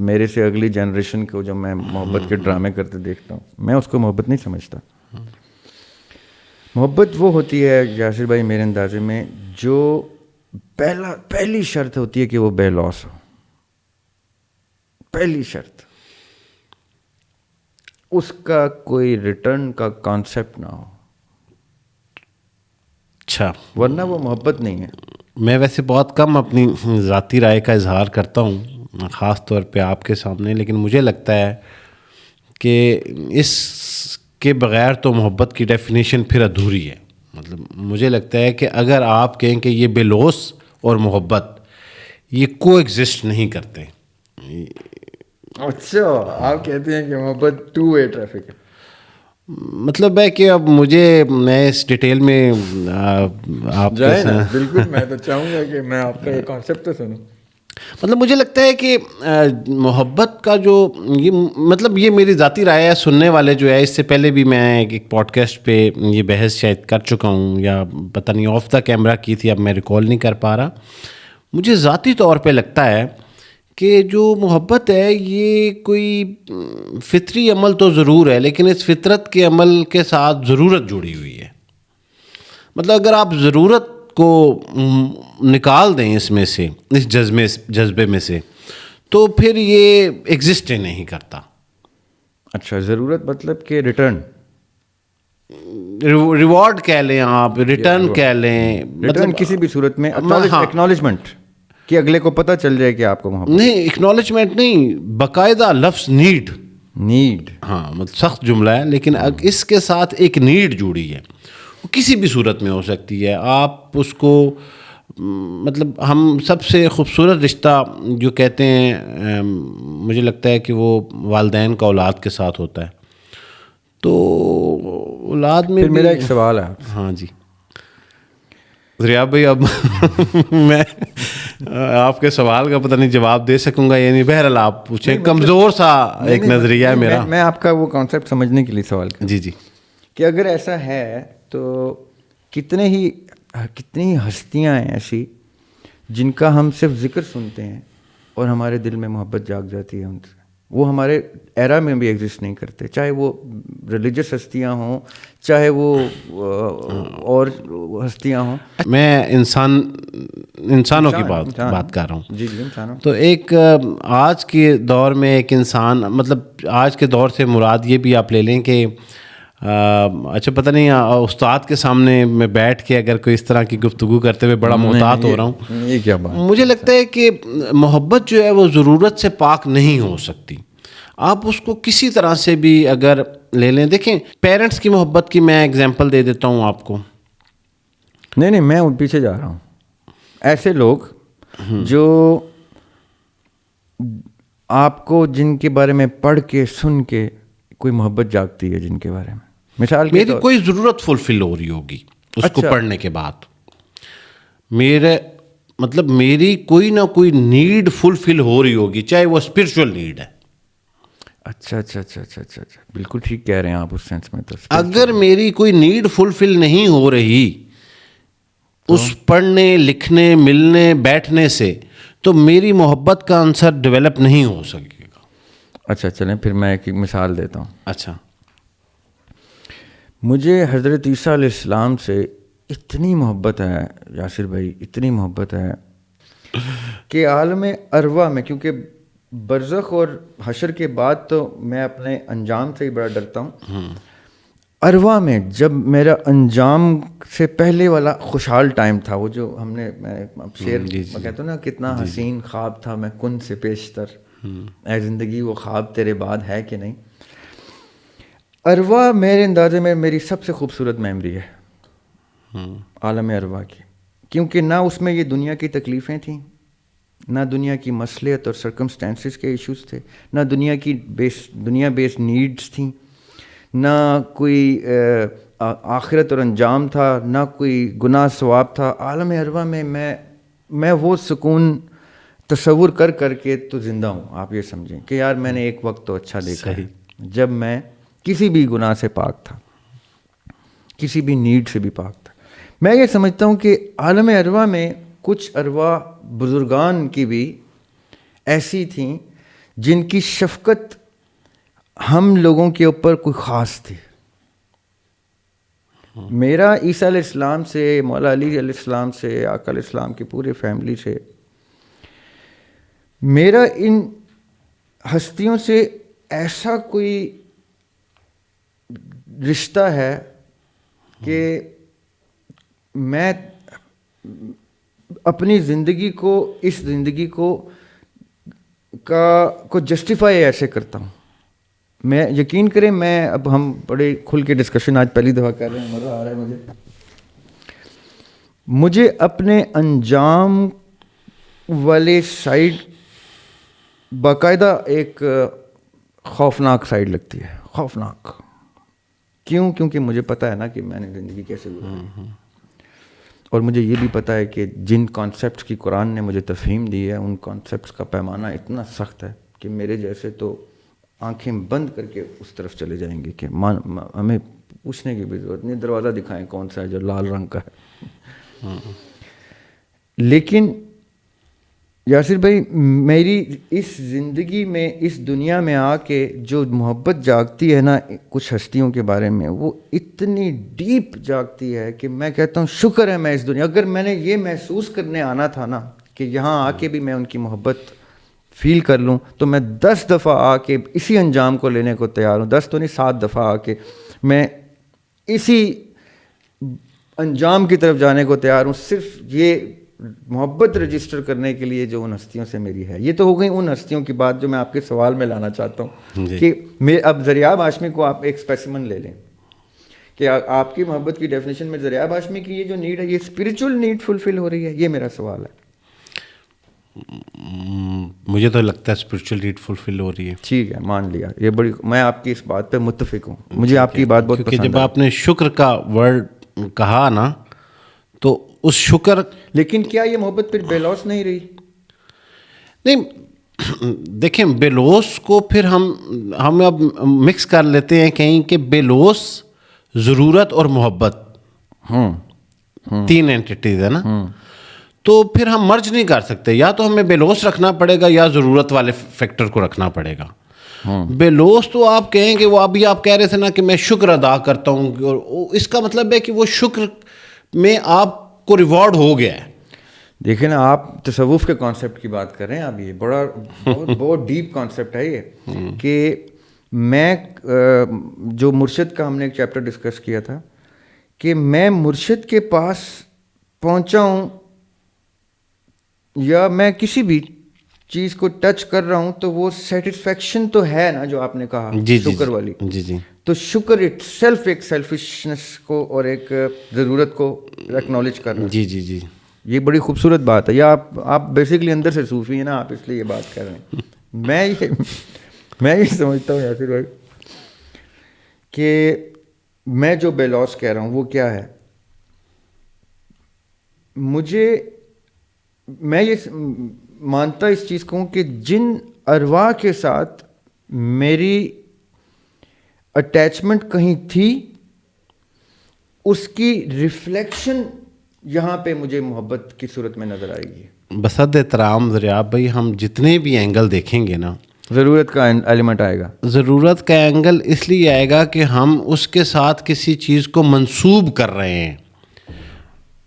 میرے سے اگلی جنریشن کو جب میں محبت کے ڈرامے کرتے دیکھتا ہوں, میں اس کو محبت نہیں سمجھتا. محبت وہ ہوتی ہے یاسر بھائی میرے اندازے میں جو پہلی شرط ہوتی ہے کہ وہ بے لوس ہو, پہلی شرط, اس کا کوئی ریٹرن کا کانسیپٹ نہ ہو. اچھا, ورنہ وہ محبت نہیں ہے. میں ویسے بہت کم اپنی ذاتی رائے کا اظہار کرتا ہوں, خاص طور پہ آپ کے سامنے, لیکن مجھے لگتا ہے کہ اس کے بغیر تو محبت کی ڈیفینیشن پھر ادھوری ہے. مطلب مجھے لگتا ہے کہ اگر آپ کہیں کہ یہ بے لوس اور محبت یہ کو ایگزسٹ نہیں کرتے. اچھا, آپ کہتے ہیں کہ محبت ٹو وے ٹریفک ہے. مطلب ہے کہ اب میں اس ڈیٹیل میں آپ جائیں نا, بالکل میں تو چاہوں گا کہ میں آپ کا یہ کانسیپٹ تو سنوں. مطلب مجھے لگتا ہے کہ محبت کا جو یہ مطلب یہ میری ذاتی رائے ہے, سننے والے جو ہے اس سے پہلے بھی میں ایک پوڈ کاسٹ پہ یہ بحث شاید کر چکا ہوں, یا پتہ نہیں آف دا کیمرہ کی تھی, اب میں ریکال نہیں کر پا رہا. مجھے ذاتی طور پہ لگتا ہے کہ جو محبت ہے یہ کوئی فطری عمل تو ضرور ہے, لیکن اس فطرت کے عمل کے ساتھ ضرورت جڑی ہوئی ہے. مطلب اگر آپ ضرورت کو نکال دیں اس میں سے, اس جذبے میں سے, تو پھر یہ ایگزسٹ نہیں کرتا. اچھا, ضرورت مطلب کہ ریٹرن, ریوارڈ کہہ لیں آپ, ریٹرن کہہ لیں, مطلب کسی بھی صورت میں ایکنالجمنٹ کہ اگلے کو پتہ چل جائے کہ آپ کو محبت نہیں, ایکنالجمنٹ نہیں, باقاعدہ لفظ نیڈ. ہاں, مطلب سخت جملہ ہے, لیکن اس کے ساتھ ایک نیڈ جڑی ہے, وہ کسی بھی صورت میں ہو سکتی ہے. آپ اس کو مطلب ہم سب سے خوبصورت رشتہ جو کہتے ہیں مجھے لگتا ہے کہ وہ والدین کا اولاد کے ساتھ ہوتا ہے. تو اولاد میں میرا ایک سوال ہے. ہاں جی ریاض بھائی, اب میں آپ کے سوال کا پتہ نہیں جواب دے سکوں گا یا نہیں, بہرحال آپ پوچھیں. کمزور سا ایک نظریہ ہے میرا. میں آپ کا وہ کانسیپٹ سمجھنے کے لیے سوال کروں. جی کہ اگر ایسا ہے تو کتنی ہستیاں ہیں ایسی جن کا ہم صرف ذکر سنتے ہیں اور ہمارے دل میں محبت جاگ جاتی ہے ان سے. وہ ہمارے ایرا میں بھی ایگزسٹ نہیں کرتے، چاہے وہ ریلیجس ہستیاں ہوں، چاہے وہ اور ہستیاں ہوں. میں انسانوں کی بات کر رہا ہوں. جی انسانوں. تو ایک آج کے دور میں ایک انسان، مطلب آج کے دور سے مراد یہ بھی آپ لے لیں کہ اچھا پتہ نہیں استاد کے سامنے میں بیٹھ کے اگر کوئی اس طرح کی گفتگو کرتے ہوئے بڑا محتاط ہو رہا ہوں. یہ کیا بات؟ مجھے لگتا ہے کہ محبت جو ہے وہ ضرورت سے پاک نہیں ہو سکتی. آپ اس کو کسی طرح سے بھی اگر لے لیں، دیکھیں پیرنٹس کی محبت کی میں اگزامپل دے دیتا ہوں آپ کو. نہیں میں پیچھے جا رہا ہوں. ایسے لوگ جو آپ کو جن کے بارے میں پڑھ کے سن کے کوئی محبت جاگتی ہے، جن کے بارے میں مثال میری کوئی ضرورت فلفل ہو رہی ہوگی اس کو پڑھنے کے بعد، میری کوئی نہ کوئی نیڈ فلفل ہو رہی ہوگی، چاہے وہ اسپرچل نیڈ ہے. اچھا بالکل ٹھیک کہہ رہے ہیں آپ اس سینس میں. تو اگر میری کوئی نیڈ فلفل نہیں ہو رہی اس پڑھنے لکھنے ملنے بیٹھنے سے، تو میری محبت کا عنصر ڈیولپ نہیں ہو سکے گا. اچھا چلیں پھر میں ایک مثال دیتا ہوں. اچھا، مجھے حضرت عیسیٰ علیہ السلام سے اتنی محبت ہے یاسر بھائی، اتنی محبت ہے کہ عالم ارواح میں، کیونکہ برزخ اور حشر کے بعد تو میں اپنے انجام سے ہی بڑا ڈرتا ہوں. ارواح میں جب میرا انجام سے پہلے والا خوشحال ٹائم تھا، وہ جو ہم نے شعر میں کہتا ہوں نا، کتنا حسین خواب تھا میں کن سے پیشتر، اے زندگی وہ خواب تیرے بعد ہے کہ نہیں. ارواح میرے اندازے میں میری سب سے خوبصورت میموری ہے عالم ارواح کی، کیونکہ نہ اس میں یہ دنیا کی تکلیفیں تھیں، نہ دنیا کی مصلحت اور سرکمسٹانسز کے ایشوز تھے، نہ دنیا کی دنیا بیس نیڈز تھیں، نہ کوئی آخرت اور انجام تھا، نہ کوئی گناہ ثواب تھا. عالم ارواح میں میں وہ سکون تصور کر کے تو زندہ ہوں. آپ یہ سمجھیں کہ یار میں نے ایک وقت تو اچھا دیکھا ہے جب میں کسی بھی گناہ سے پاک تھا، کسی بھی نیڈ سے بھی پاک تھا. میں یہ سمجھتا ہوں کہ عالم ارواح میں کچھ ارواح بزرگان کی بھی ایسی تھیں جن کی شفقت ہم لوگوں کے اوپر کوئی خاص تھی. میرا عیسیٰ علیہ السلام سے، مولا علی علیہ السلام سے، آقا علیہ السلام کی پورے فیملی سے، میرا ان ہستیوں سے ایسا کوئی رشتہ ہے کہ میں اپنی زندگی کو، اس زندگی کو جسٹیفائی ایسے کرتا ہوں. میں یقین کریں، میں اب ہم بڑے کھل کے ڈسکشن آج پہلی دفعہ کر رہے ہیں، مزہ آ رہا ہے مجھے اپنے انجام والے سائڈ باقاعدہ ایک خوفناک سائڈ لگتی ہے. خوفناک کیوں؟ کیونکہ مجھے پتہ ہے نا کہ میں نے زندگی کیسے گزاری، اور مجھے یہ بھی پتہ ہے کہ جن کانسیپٹس کی قرآن نے مجھے تفہیم دی ہے، ان کانسیپٹس کا پیمانہ اتنا سخت ہے کہ میرے جیسے تو آنکھیں بند کر کے اس طرف چلے جائیں گے کہ ہمیں پوچھنے کی بھی ضرورت نہیں، دروازہ دکھائیں کون سا ہے جو لال رنگ کا ہے. لیکن یاسر بھائی، میری اس زندگی میں، اس دنیا میں آ کے جو محبت جاگتی ہے نا کچھ ہستیوں کے بارے میں، وہ اتنی ڈیپ جاگتی ہے کہ میں کہتا ہوں شکر ہے میں اس دنیا، اگر میں نے یہ محسوس کرنے آنا تھا نا کہ یہاں آ کے بھی میں ان کی محبت فیل کر لوں، تو میں 10 دفعہ آ کے اسی انجام کو لینے کو تیار ہوں. 10 تو نہیں، 7 دفعہ آ کے میں اسی انجام کی طرف جانے کو تیار ہوں، صرف یہ محبت رجسٹر کرنے کے لیے جو ان ہستیوں سے میری ہے. یہ تو ہو گئی ان ہستیوں کی بات جو میں آپ کے سوال میں لانا چاہتا ہوں کہ اب زریاب ہاشمی کو آپ ایک اسپیسیمن لے لیں کہ آپ کی محبت کی ڈیفینیشن میں زریاب ہاشمی کی یہ جو نیڈ ہے، یہ اسپرچل نیڈ فلفل ہو رہی ہے؟ یہ میرا سوال ہے. مجھے تو لگتا ہے اسپرچل نیڈ فلفل ہو رہی ہے. ٹھیک ہے، مان لیا، یہ بڑی، میں آپ کی اس بات پہ متفق ہوں. مجھے آپ کی بات بہت پسند ہے. جب آپ نے شکر کا ورڈ کہا نا، تو اس شکر، لیکن کیا یہ محبت پھر بے لوث نہیں رہی؟ نہیں، دیکھیں بے لوث کو پھر ہم اب مکس کر لیتے ہیں کہیں کہ بے لوث، ضرورت اور محبت 3 اینٹیٹیز ہے نا. تو پھر ہم مرج نہیں کر سکتے، یا تو ہمیں بے لوث رکھنا پڑے گا یا ضرورت والے فیکٹر کو رکھنا پڑے گا. بے لوث تو آپ کہیں کہ وہ ابھی آپ کہہ رہے تھے نا کہ میں شکر ادا کرتا ہوں، اور اس کا مطلب ہے کہ وہ شکر میں آپ کو ریوارڈ ہو گیا ہے. دیکھیں نا، آپ تصوف کے کانسیپٹ کی بات کر رہے ہیں. اب یہ بہت ڈیپ کانسیپٹ ہے یہ، کہ میں جو مرشد کا ہم نے ایک چیپٹر ڈسکس کیا تھا، کہ میں مرشد کے پاس پہنچا ہوں یا میں کسی بھی چیز کو ٹچ کر رہا ہوں تو وہ سیٹسفیکشن تو ہے نا، جو آپ نے کہا شکر والی. جی تو شکر اٹ سیلف ایک سیلفشنس کو اور ایک ضرورت کو ایکنالج کر رہا ہے. جی یہ بڑی خوبصورت بات ہے. یا آپ بیسکلی اندر سے صوفی ہیں نا، آپ اس لیے یہ بات کر رہے ہیں. میں یہ سمجھتا ہوں یاسر بھائی کہ میں جو بے لوث کہہ رہا ہوں وہ کیا ہے. میں یہ مانتا اس چیز کو ہوں کہ جن ارواح کے ساتھ میری اٹیچمنٹ کہیں تھی، اس کی ریفلیکشن یہاں پہ مجھے محبت کی صورت میں نظر آئے گی. بسد احترام دریاب بھائی، ہم جتنے بھی اینگل دیکھیں گے نا، ضرورت کا ایلیمنٹ آئے گا. ضرورت کا اینگل اس لیے آئے گا کہ ہم اس کے ساتھ کسی چیز کو منسوب کر رہے ہیں.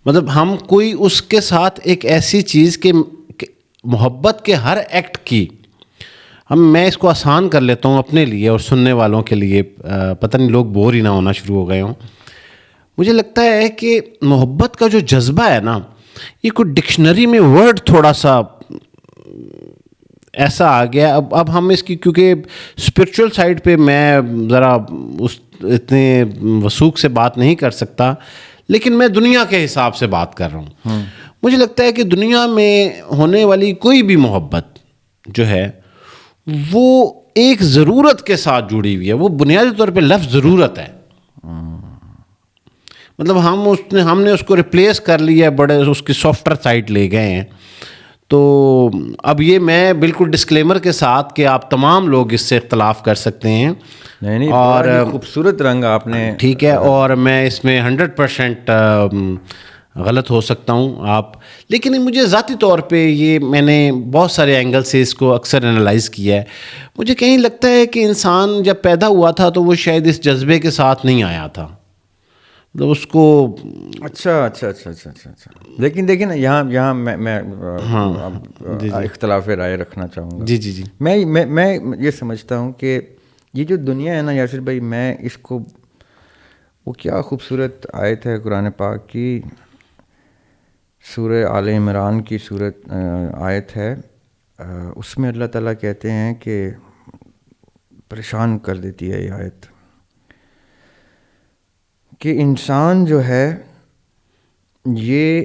مطلب ہم کوئی اس کے ساتھ ایک ایسی چیز کہ محبت کے ہر ایکٹ کی میں اس کو آسان کر لیتا ہوں اپنے لیے اور سننے والوں کے لیے، پتہ نہیں لوگ بور ہی نہ ہونا شروع ہو گئے ہوں. مجھے لگتا ہے کہ محبت کا جو جذبہ ہے نا، یہ کوئی ڈکشنری میں ورڈ تھوڑا سا ایسا آ گیا. اب ہم اس کی، کیونکہ اسپرچول سائڈ پہ میں ذرا اس اتنے وثوق سے بات نہیں کر سکتا، لیکن میں دنیا کے حساب سے بات کر رہا ہوں. مجھے لگتا ہے کہ دنیا میں ہونے والی کوئی بھی محبت جو ہے وہ ایک ضرورت کے ساتھ جڑی ہوئی ہے. وہ بنیادی طور پہ لفظ ضرورت ہے. مطلب ہم نے اس کو ریپلیس کر لیا ہے، بڑے اس کی سافٹ ویئر سائٹ لے گئے ہیں. تو اب یہ میں بالکل ڈسکلیمر کے ساتھ کہ آپ تمام لوگ اس سے اختلاف کر سکتے ہیں. نہیں، اور خوبصورت رنگ آپ نے، ٹھیک ہے، اور میں اس میں 100% غلط ہو سکتا ہوں آپ، لیکن مجھے ذاتی طور پہ یہ میں نے بہت سارے اینگل سے اس کو اکثر انالائز کیا ہے. مجھے کہیں لگتا ہے کہ انسان جب پیدا ہوا تھا تو وہ شاید اس جذبے کے ساتھ نہیں آیا تھا. مطلب اس کو اچھا. لیکن دیکھیں نا، یہاں میں اختلاف رائے رکھنا چاہوں گا. جی میں یہ سمجھتا ہوں کہ یہ جو دنیا ہے نا یاسر بھائی، میں اس کو، وہ کیا خوبصورت آیت ہے قرآن پاک کی، سورہ آل عمران کی آیت ہے، اس میں اللہ تعالیٰ کہتے ہیں کہ پریشان کر دیتی ہے یہ آیت، کہ انسان جو ہے یہ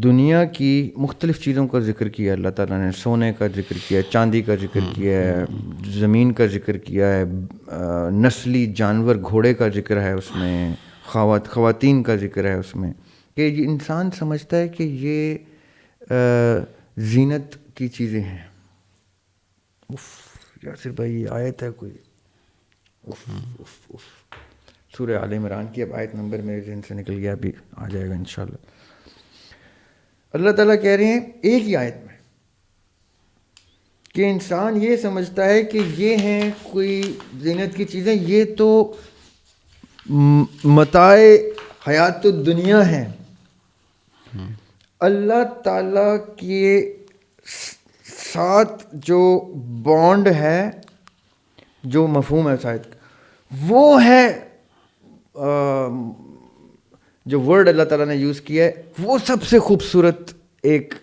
دنیا کی مختلف چیزوں کا ذکر کیا اللہ تعالیٰ نے. سونے کا ذکر کیا ہے، چاندی کا ذکر کیا ہے، زمین کا ذکر کیا ہے، نسلی جانور گھوڑے کا ذکر ہے اس میں، خواتین کا ذکر ہے اس میں، کہ یہ انسان سمجھتا ہے کہ یہ زینت کی چیزیں ہیں. یاسر بھائی یہ آیت ہے کوئی، سورہ آل عمران کی اب آیت نمبر میرے ذہن سے نکل گیا، ابھی آ جائے گا انشاءاللہ. اللہ تعالیٰ کہہ رہے ہیں ایک ہی آیت میں کہ انسان یہ سمجھتا ہے کہ یہ ہیں کوئی زینت کی چیزیں، یہ تو متاع حیات الدنیا ہیں. اللہ تعالیٰ کے ساتھ جو بانڈ ہے، جو مفہوم ہے شاید، وہ ہے جو ورڈ اللہ تعالیٰ نے یوز کیا ہے، وہ سب سے خوبصورت ایک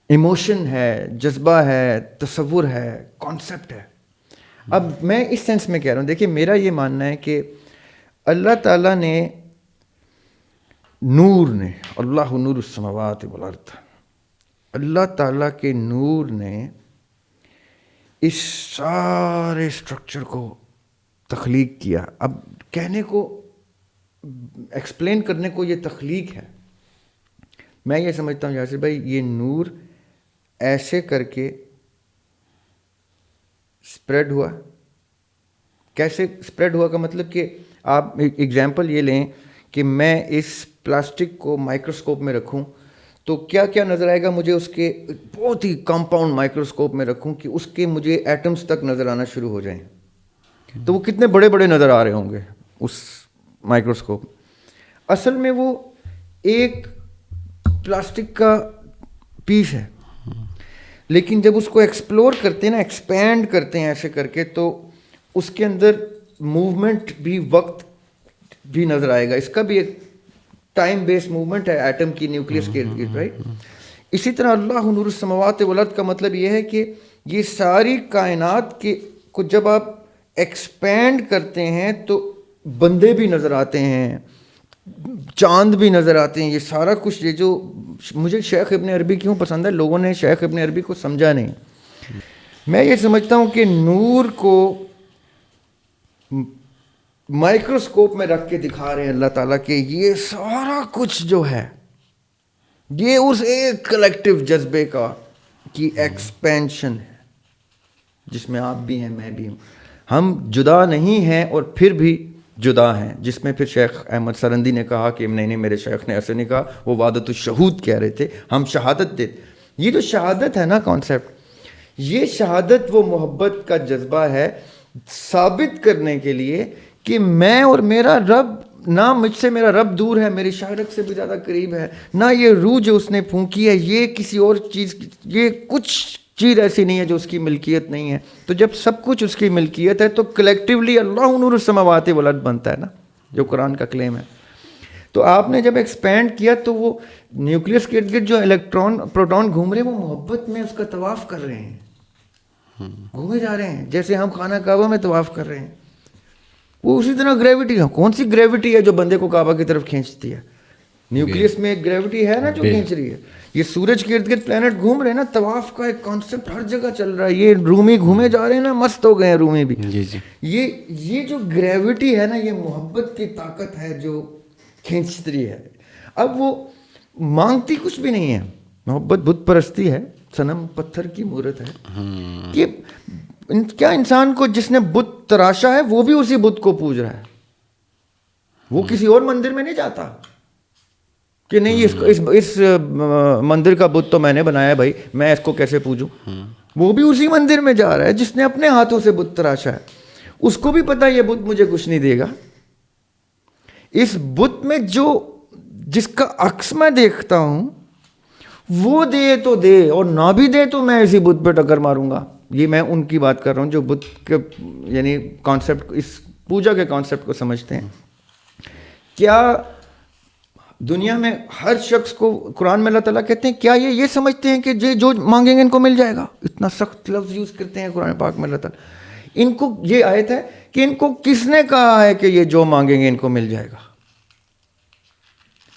ایموشن ہے، جذبہ ہے، تصور ہے، کانسیپٹ ہے. اب میں اس سینس میں کہہ رہا ہوں، دیکھیے میرا یہ ماننا ہے کہ اللہ تعالیٰ نے نور نے، اللہ نور السماوات والارض، اللہ تعالیٰ کے نور نے اس سارے اسٹرکچر کو تخلیق کیا. اب کہنے کو، ایکسپلین کرنے کو یہ تخلیق ہے. میں یہ سمجھتا ہوں یاسر بھائی، یہ نور ایسے کر کے اسپریڈ ہوا. کیسے اسپریڈ ہوا کا مطلب کہ آپ ایگزامپل یہ لیں کہ میں اس پلاسٹک کو مائکروسکوپ میں رکھوں تو کیا کیا نظر آئے گا مجھے اس کے بہت ہی کمپاؤنڈ مائکروسکوپ میں رکھوں کہ اس کے مجھے ایٹمز تک نظر آنا شروع ہو جائیں, تو وہ کتنے بڑے بڑے نظر آ رہے ہوں گے اس مائکروسکوپ. اصل میں وہ ایک پلاسٹک کا پیس ہے, لیکن جب اس کو ایکسپلور کرتے ہیں نا, ایکسپینڈ کرتے ہیں ایسے کر کے, تو اس کے اندر موومنٹ بھی, وقت بھی نظر آئے گا. اس کا بھی ایک ٹائم بیس موومنٹ ہے ایٹم کی نیوکلیس کے ارد گرد, رائٹ. اسی طرح اللہ نور السماوات والارض کا مطلب یہ ہے کہ یہ ساری کائنات کے کو جب آپ ایکسپینڈ کرتے ہیں تو بندے بھی نظر آتے ہیں, چاند بھی نظر آتے ہیں, یہ سارا کچھ. یہ جو مجھے شیخ ابن عربی کیوں پسند ہے, لوگوں نے شیخ ابن عربی کو سمجھا نہیں. میں یہ سمجھتا ہوں کہ نور کو مائکروسکوپ میں رکھ کے دکھا رہے ہیں اللہ تعالیٰ کہ یہ سارا کچھ جو ہے یہ اس ایک کلیکٹیو جذبے کا کی ایکسپینشن ہے, جس میں آپ بھی ہیں, میں بھی ہوں. ہم جدا نہیں ہیں اور پھر بھی جدا ہیں, جس میں پھر شیخ احمد سرندی نے کہا کہ نہیں میرے شیخ نے ایسے نہیں کہا, وہ وحدت الشہود کہہ رہے تھے, ہم شہادت دیتے. یہ جو شہادت ہے نا کانسیپٹ, یہ شہادت وہ محبت کا جذبہ ہے ثابت کرنے کے لیے کہ میں اور میرا رب, نہ مجھ سے میرا رب دور ہے, میری شاعرت سے بھی زیادہ قریب ہے, نہ یہ روح جو اس نے پھونکی ہے یہ کسی اور چیز, یہ کچھ چیز ایسی نہیں ہے جو اس کی ملکیت نہیں ہے. تو جب سب کچھ اس کی ملکیت ہے تو کلیکٹیولی اللہ نور السماوات والارض بنتا ہے نا, جو قرآن کا کلیم ہے. تو آپ نے جب ایکسپینڈ کیا تو وہ نیوکلیس کے ارد گرد جو الیکٹران پروٹون گھوم رہے ہیں وہ محبت میں اس کا طواف کر رہے ہیں, گھومے جا رہے ہیں, جیسے ہم خانہ کعبہ میں طواف کر رہے ہیں. وہ اسی طرح گریوٹی ہے. کون سی گریوٹی ہے جو بندے کو کعبہ کی طرف کھینچتی ہے؟ نیوکلیس میں ایک گریوٹی ہے نا جو کھینچ رہی ہے. یہ سورج کے ارد گرد پلانٹ گھوم رہے ہیں نا, طواف کا ایک کانسیپٹ ہر جگہ چل رہا ہے. یہ رومی گھومے جا رہے ہیں نا, مست ہو گئے ہیں رومی بھی. یہ جو گریوٹی ہے نا, یہ محبت کی طاقت ہے جو کھینچتی ہے. اب وہ مانگتی کچھ بھی نہیں ہے, محبت بت پرستی ہے, صنم پتھر کی مورت ہے. کہ کیا انسان کو جس نے بت تراشا ہے وہ بھی اسی بت کو پوج رہا ہے, وہ کسی اور مندر میں نہیں جاتا کہ نہیں اس مندر کا بت تو میں نے بنایا ہے بھائی, میں اس کو کیسے پوجوں. وہ بھی اسی مندر میں جا رہا ہے جس نے اپنے ہاتھوں سے بت تراشا ہے. اس کو بھی پتا یہ بت مجھے کچھ نہیں دے گا. اس بت میں جس کا عکس میں دیکھتا ہوں وہ دے تو دے, اور نہ بھی دے تو میں اسی بت پہ ٹکر ماروں گا. یہ میں ان کی بات کر رہا ہوں جو بت کے یعنی کانسیپٹ, اس پوجا کے کانسیپٹ کو سمجھتے ہیں. کیا دنیا میں ہر شخص کو قرآن میں اللہ تعالیٰ کہتے ہیں, کیا یہ سمجھتے ہیں کہ جو مانگیں گے ان کو مل جائے گا؟ اتنا سخت لفظ یوز کرتے ہیں قرآن پاک میں اللہ تعالیٰ. ان کو یہ آیت ہے کہ ان کو کس نے کہا ہے کہ یہ جو مانگیں گے ان کو مل جائے گا؟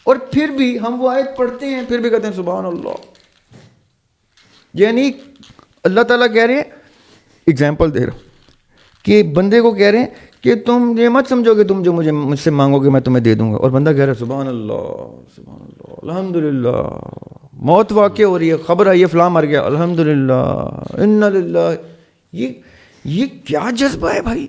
اور پھر بھی ہم وہ آیت پڑھتے ہیں, پھر بھی کہتے ہیں سبحان اللہ. یعنی اللہ تعالیٰ کہہ رہے ہیں, ایگزامپل دے رہا ہوں کہ بندے کو کہہ رہے ہیں کہ تم یہ مت سمجھو کہ تم جو مجھ سے مانگو گے میں تمہیں دے دوں گا, اور بندہ کہہ رہا ہے سبحان اللہ الحمدللہ, موت واقع ہو رہی ہے, خبر آئی ہے فلاں مر گیا, الحمدللہ انا للہ. یہ کیا جذبہ ہے بھائی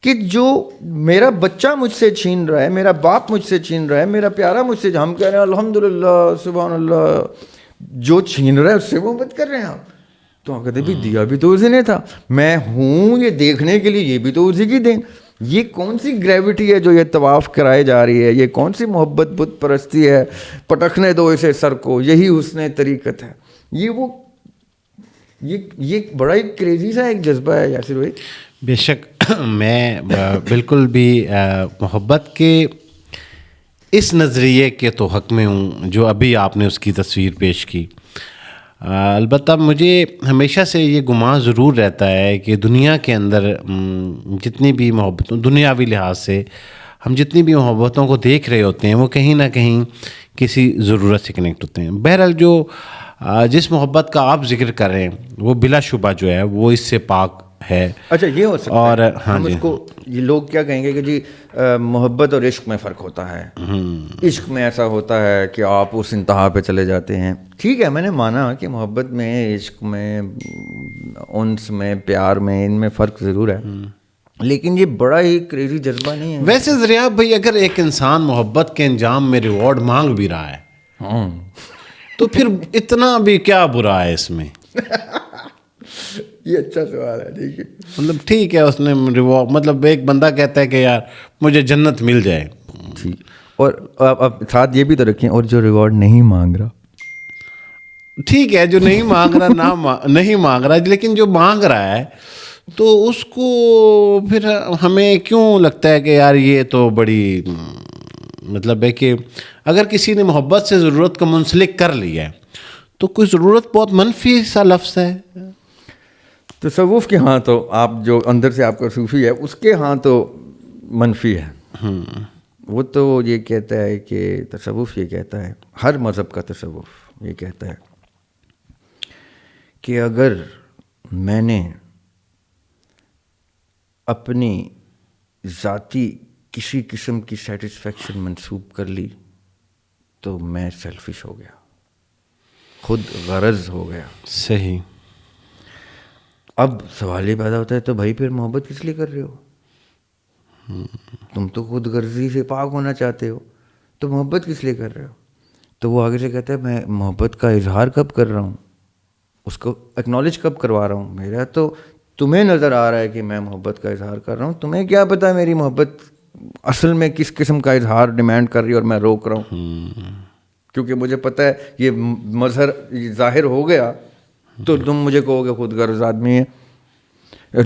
کہ جو میرا بچہ مجھ سے چھین رہا ہے, میرا باپ مجھ سے چھین رہا ہے, میرا پیارا مجھ سے, ہم کہہ رہے ہیں الحمدللہ سبحان اللہ, جو چھین رہا ہے اس سے محبت کر رہے ہیں آپ. تو ہم کہتے ہیں بھی دیا بھی تو اسی نے تھا, میں ہوں یہ دیکھنے کے لیے, یہ بھی تو اسی کی دین. یہ کون سی گریوٹی ہے جو یہ طواف کرائے جا رہی ہے؟ یہ کون سی محبت بت پرستی ہے؟ پٹکنے دو اسے سر کو, یہی حسن طریقت ہے. یہ بڑا ہی کریزی سا ایک جذبہ ہے یاسر بھائی. بے شک میں بالکل بھی محبت کے اس نظریے کے تو حق میں ہوں جو ابھی آپ نے اس کی تصویر پیش کی. البتہ مجھے ہمیشہ سے یہ گمان ضرور رہتا ہے کہ دنیا کے اندر جتنی بھی محبتوں, دنیاوی لحاظ سے ہم جتنی بھی محبتوں کو دیکھ رہے ہوتے ہیں وہ کہیں نہ کہیں کسی ضرورت سے کنیکٹ ہوتے ہیں. بہرحال جس محبت کا آپ ذکر کر رہے ہیں وہ بلا شبہ جو ہے وہ اس سے پاک ہے. اچھا یہ ہو سکتا ہے, اور ہم اس کو یہ لوگ کیا کہیں گے کہ جی محبت اور عشق میں فرق ہوتا ہے, عشق میں ایسا ہوتا ہے کہ آپ اس انتہا پہ چلے جاتے ہیں. ٹھیک ہے, میں نے مانا کہ محبت میں, عشق میں, انس میں, پیار میں, ان میں فرق ضرور ہے, لیکن یہ بڑا ہی کریزی جذبہ نہیں ہے. ویسے ذریعہ بھائی اگر ایک انسان محبت کے انجام میں ریوارڈ مانگ بھی رہا ہے تو پھر اتنا بھی کیا برا ہے اس میں؟ یہ اچھا سوال ہے. ٹھیک ہے, مطلب ٹھیک ہے اس نے مطلب ایک بندہ کہتا ہے کہ یار مجھے جنت مل جائے. ٹھیک, اور اب ساتھ یہ بھی تو رکھیں, اور جو ریوارڈ نہیں مانگ رہا, ٹھیک ہے جو نہیں مانگ رہا نہیں مانگ رہا, لیکن جو مانگ رہا ہے تو اس کو پھر ہمیں کیوں لگتا ہے کہ یار یہ تو بڑی مطلب ہے کہ اگر کسی نے محبت سے ضرورت کو منسلک کر لیا ہے تو کوئی ضرورت بہت منفی سا لفظ ہے. تصوف کے ہاں تو آپ جو اندر سے آپ کا صوفی ہے اس کے ہاں تو منفی ہے. وہ تو یہ کہتا ہے کہ تصوف یہ کہتا ہے, ہر مذہب کا تصوف یہ کہتا ہے کہ اگر میں نے اپنی ذاتی کسی قسم کی سیٹسفیکشن منسوب کر لی تو میں سیلفش ہو گیا, خود غرض ہو گیا. صحیح. اب سوال یہ پیدا ہوتا ہے تو بھائی پھر محبت کس لیے کر رہے ہو؟ تم تو خود غرضی سے پاک ہونا چاہتے ہو, تو محبت کس لیے کر رہے ہو؟ تو وہ آگے سے کہتا ہے میں محبت کا اظہار کب کر رہا ہوں, اس کو ایکنالج کب کروا رہا ہوں؟ میرا تو تمہیں نظر آ رہا ہے کہ میں محبت کا اظہار کر رہا ہوں, تمہیں کیا پتا میری محبت اصل میں کس قسم کا اظہار ڈیمانڈ کر رہی ہے اور میں روک رہا ہوں, کیونکہ مجھے پتہ ہے یہ مظہر ظاہر ہو گیا تو تم مجھے کہو گے خود غرض آدمی ہے,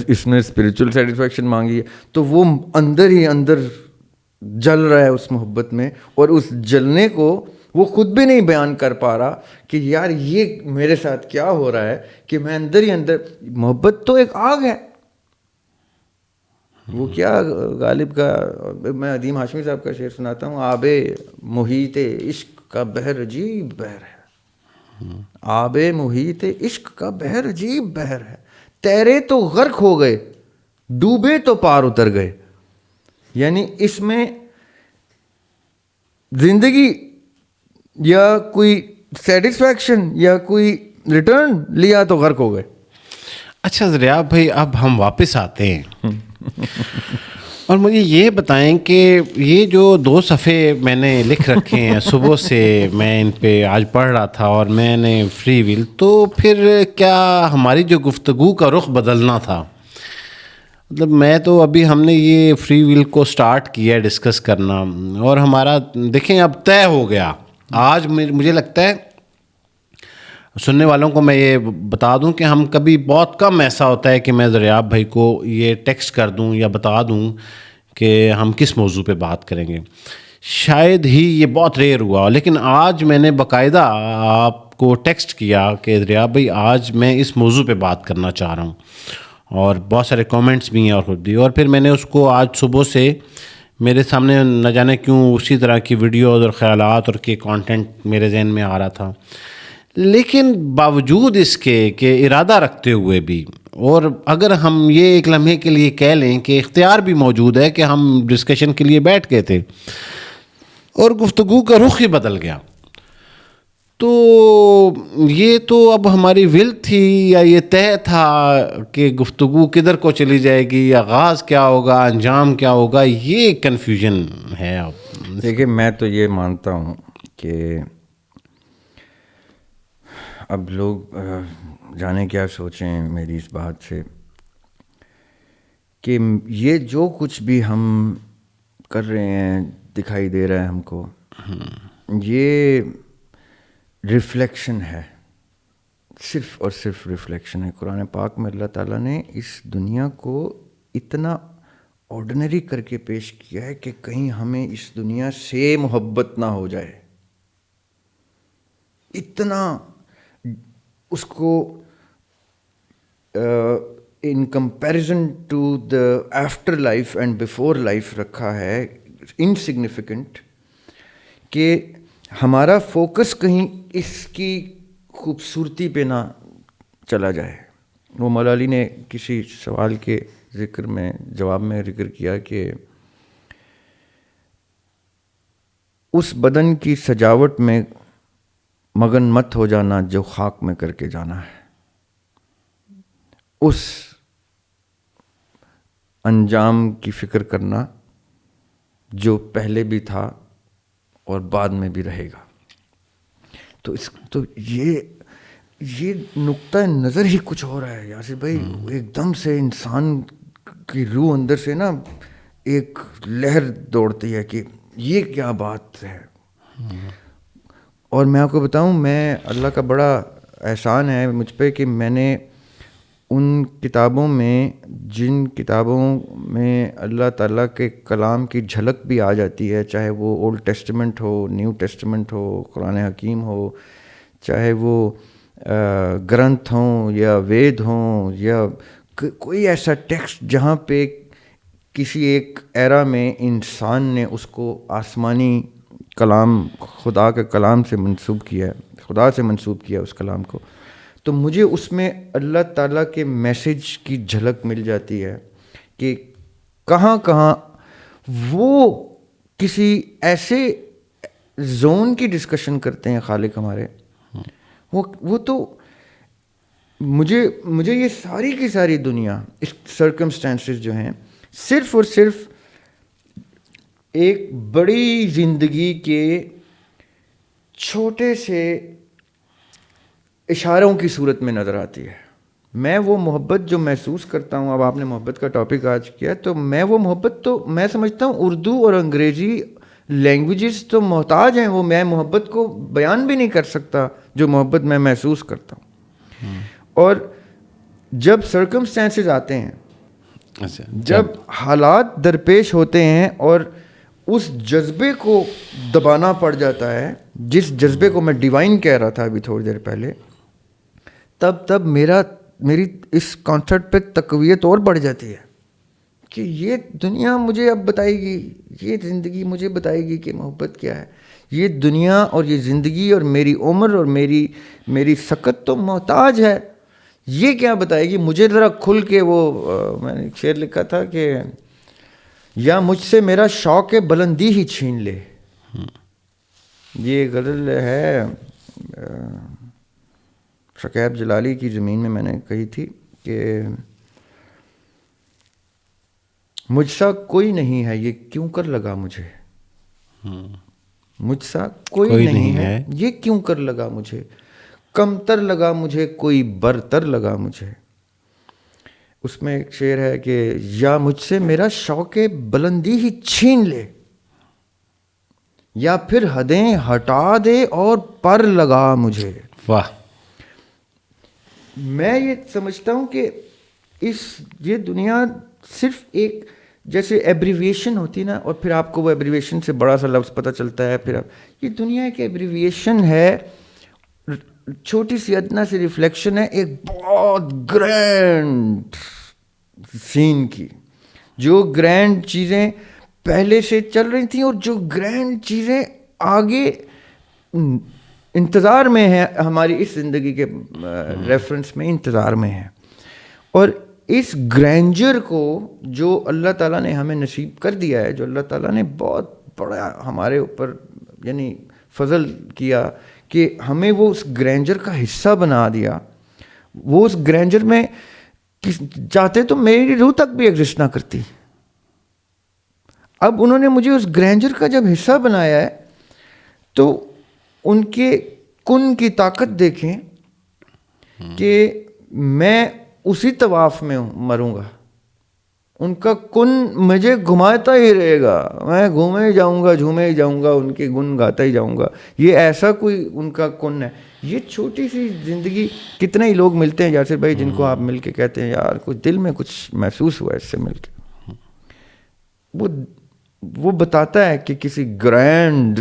اس نے اسپریچول سیٹسفیکشن مانگی ہے. تو وہ اندر ہی اندر جل رہا ہے اس محبت میں, اور اس جلنے کو وہ خود بھی نہیں بیان کر پا رہا کہ یار یہ میرے ساتھ کیا ہو رہا ہے کہ میں اندر ہی اندر, محبت تو ایک آگ ہے. وہ کیا غالب کا, میں عدیم ہاشمی صاحب کا شعر سناتا ہوں, آب محیط عشق کا بحر عجیب بحر ہے, آب محیط عشق کا بحر عجیب بحر ہے, تیرے تو غرق ہو گئے ڈوبے تو پار اتر گئے. یعنی اس میں زندگی یا کوئی سیٹسفیکشن یا کوئی ریٹرن لیا تو غرق ہو گئے. اچھا ضیاء بھائی, اب ہم واپس آتے ہیں اور مجھے یہ بتائیں کہ یہ جو 2 صفحے میں نے لکھ رکھے ہیں صبح سے میں ان پہ آج پڑھ رہا تھا اور میں نے فری ول, تو پھر کیا ہماری جو گفتگو کا رخ بدلنا تھا, مطلب میں تو ابھی ہم نے یہ فری ول کو سٹارٹ کیا ہے ڈسکس کرنا, اور ہمارا دیکھیں اب طے ہو گیا. آج مجھے لگتا ہے سننے والوں کو میں یہ بتا دوں کہ ہم کبھی بہت کم ایسا ہوتا ہے کہ میں ضیاء بھائی کو یہ ٹیکسٹ کر دوں یا بتا دوں کہ ہم کس موضوع پہ بات کریں گے, شاید ہی یہ بہت ریئر ہوا. لیکن آج میں نے باقاعدہ آپ کو ٹیکسٹ کیا کہ ضیاء بھائی آج میں اس موضوع پہ بات کرنا چاہ رہا ہوں, اور بہت سارے کامنٹس بھی ہیں اور خود بھی, اور پھر میں نے اس کو آج صبح سے میرے سامنے نہ جانے کیوں اسی طرح کی ویڈیوز اور خیالات اور کے کانٹینٹ میرے ذہن میں آ رہا تھا. لیکن باوجود اس کے کہ ارادہ رکھتے ہوئے بھی, اور اگر ہم یہ ایک لمحے کے لیے کہہ لیں کہ اختیار بھی موجود ہے کہ ہم ڈسکشن کے لیے بیٹھ گئے تھے اور گفتگو کا رخ ہی بدل گیا, تو یہ تو اب ہماری ول تھی یا یہ طے تھا کہ گفتگو کدھر کو چلی جائے گی, آغاز کیا ہوگا, انجام کیا ہوگا, یہ کنفیوژن ہے. اب دیکھیں میں تو یہ مانتا ہوں کہ اب لوگ جانے کیا سوچیں میری اس بات سے, کہ یہ جو کچھ بھی ہم کر رہے ہیں دکھائی دے رہا ہے ہم کو, یہ ریفلیکشن ہے, صرف اور صرف ریفلیکشن ہے. قرآن پاک میں اللہ تعالیٰ نے اس دنیا کو اتنا آرڈنری کر کے پیش کیا ہے کہ کہیں ہمیں اس دنیا سے محبت نہ ہو جائے, اتنا اس کو in comparison to the after life and before life رکھا ہے انسگنیفیکنٹ, کہ ہمارا فوکس کہیں اس کی خوبصورتی پہ نہ چلا جائے. وہ مولا علی نے کسی سوال کے ذکر میں جواب میں ذکر کیا کہ اس بدن کی سجاوٹ میں مگن مت ہو جانا جو خاک میں کر کے جانا ہے, اس انجام کی فکر کرنا جو پہلے بھی تھا اور بعد میں بھی رہے گا. تو یہ نقطہ نظر ہی کچھ ہو رہا ہے یاسر بھائی. ایک دم سے انسان کی روح اندر سے نا ایک لہر دوڑتی ہے کہ یہ کیا بات ہے. اور میں آپ کو بتاؤں, میں اللہ کا بڑا احسان ہے مجھ پہ کہ میں نے ان کتابوں میں, جن کتابوں میں اللہ تعالیٰ کے کلام کی جھلک بھی آ جاتی ہے, چاہے وہ اولڈ ٹیسٹمنٹ ہو, نیو ٹیسٹمنٹ ہو, قرآن حکیم ہو, چاہے وہ گرنتھ ہوں یا وید ہوں, یا کوئی ایسا ٹیکسٹ جہاں پہ کسی ایک ایرا میں انسان نے اس کو آسمانی کلام, خدا کے کلام سے منسوب کیا ہے, خدا سے منسوب کیا اس کلام کو, تو مجھے اس میں اللہ تعالیٰ کے میسج کی جھلک مل جاتی ہے کہ کہاں کہاں وہ کسی ایسے زون کی ڈسکشن کرتے ہیں خالق ہمارے. وہ تو مجھے یہ ساری کی ساری دنیا, اس سرکمسٹانسز جو ہیں, صرف اور صرف ایک بڑی زندگی کے چھوٹے سے اشاروں کی صورت میں نظر آتی ہے. میں وہ محبت جو محسوس کرتا ہوں, اب آپ نے محبت کا ٹاپک آج کیا, تو میں وہ محبت, تو میں سمجھتا ہوں اردو اور انگریزی لینگویجز تو محتاج ہیں, وہ میں محبت کو بیان بھی نہیں کر سکتا جو محبت میں محسوس کرتا ہوں. اور جب سرکمسٹانسز آتے ہیں, جب حالات درپیش ہوتے ہیں اور اس جذبے کو دبانا پڑ جاتا ہے, جس جذبے کو میں ڈیوائن کہہ رہا تھا ابھی تھوڑی دیر پہلے, تب میری اس کانسیپٹ پہ تقویت اور بڑھ جاتی ہے کہ یہ دنیا مجھے اب بتائے گی, یہ زندگی مجھے بتائے گی کہ محبت کیا ہے. یہ دنیا اور یہ زندگی اور میری عمر اور میری سکت تو محتاج ہے, یہ کیا بتائے گی مجھے. ذرا کھل کے وہ میں نے شعر لکھا تھا کہ یا مجھ سے میرا شوق بلندی ہی چھین لے. یہ غزل ہے شکیب جلالی کی زمین میں میں نے کہی تھی کہ مجھ سا کوئی نہیں ہے یہ کیوں کر لگا مجھے, مجھ سا کوئی نہیں ہے یہ کیوں کر لگا مجھے, کمتر لگا مجھے کوئی برتر لگا مجھے. اس میں ایک شعر ہے کہ یا مجھ سے میرا شوق بلندی ہی چھین لے, یا پھر حدیں ہٹا دے اور پر لگا مجھے. واہ. میں یہ سمجھتا ہوں کہ یہ دنیا صرف ایک جیسے ایبریویشن ہوتی نا, اور پھر آپ کو وہ ایبریویشن سے بڑا سا لفظ پتہ چلتا ہے, پھر یہ دنیا ایک ایبریویشن ہے, چھوٹی سی ادنا سی ریفلیکشن ہے ایک بہت گرینڈ سین کی. جو گرینڈ چیزیں پہلے سے چل رہی تھیں اور جو گرینڈ چیزیں آگے انتظار میں ہیں, ہماری اس زندگی کے ریفرنس میں انتظار میں ہیں. اور اس گرینجر کو جو اللہ تعالیٰ نے ہمیں نصیب کر دیا ہے, جو اللہ تعالیٰ نے بہت بڑا ہمارے اوپر یعنی فضل کیا کہ ہمیں وہ اس گرینجر کا حصہ بنا دیا, وہ اس گرینجر میں چاہتے تو میری روح تک بھی ایگزسٹ نہ کرتی. اب انہوں نے مجھے اس گرینجر کا جب حصہ بنایا ہے تو ان کے کن کی طاقت دیکھیں کہ میں اسی طواف میں مروں گا, ان کا کن مجھے گھماتا ہی رہے گا, میں گھومے ہی جاؤں گا, جھومے ہی جاؤں گا, ان کے گن گاتا ہی جاؤں گا. یہ ایسا کوئی ان کا کن ہے. یہ چھوٹی سی زندگی, کتنے ہی لوگ ملتے ہیں یاسر بھائی جن کو آپ مل کے کہتے ہیں یار کچھ دل میں کچھ محسوس ہوا اس سے مل کے. وہ بتاتا ہے کہ کسی گرینڈ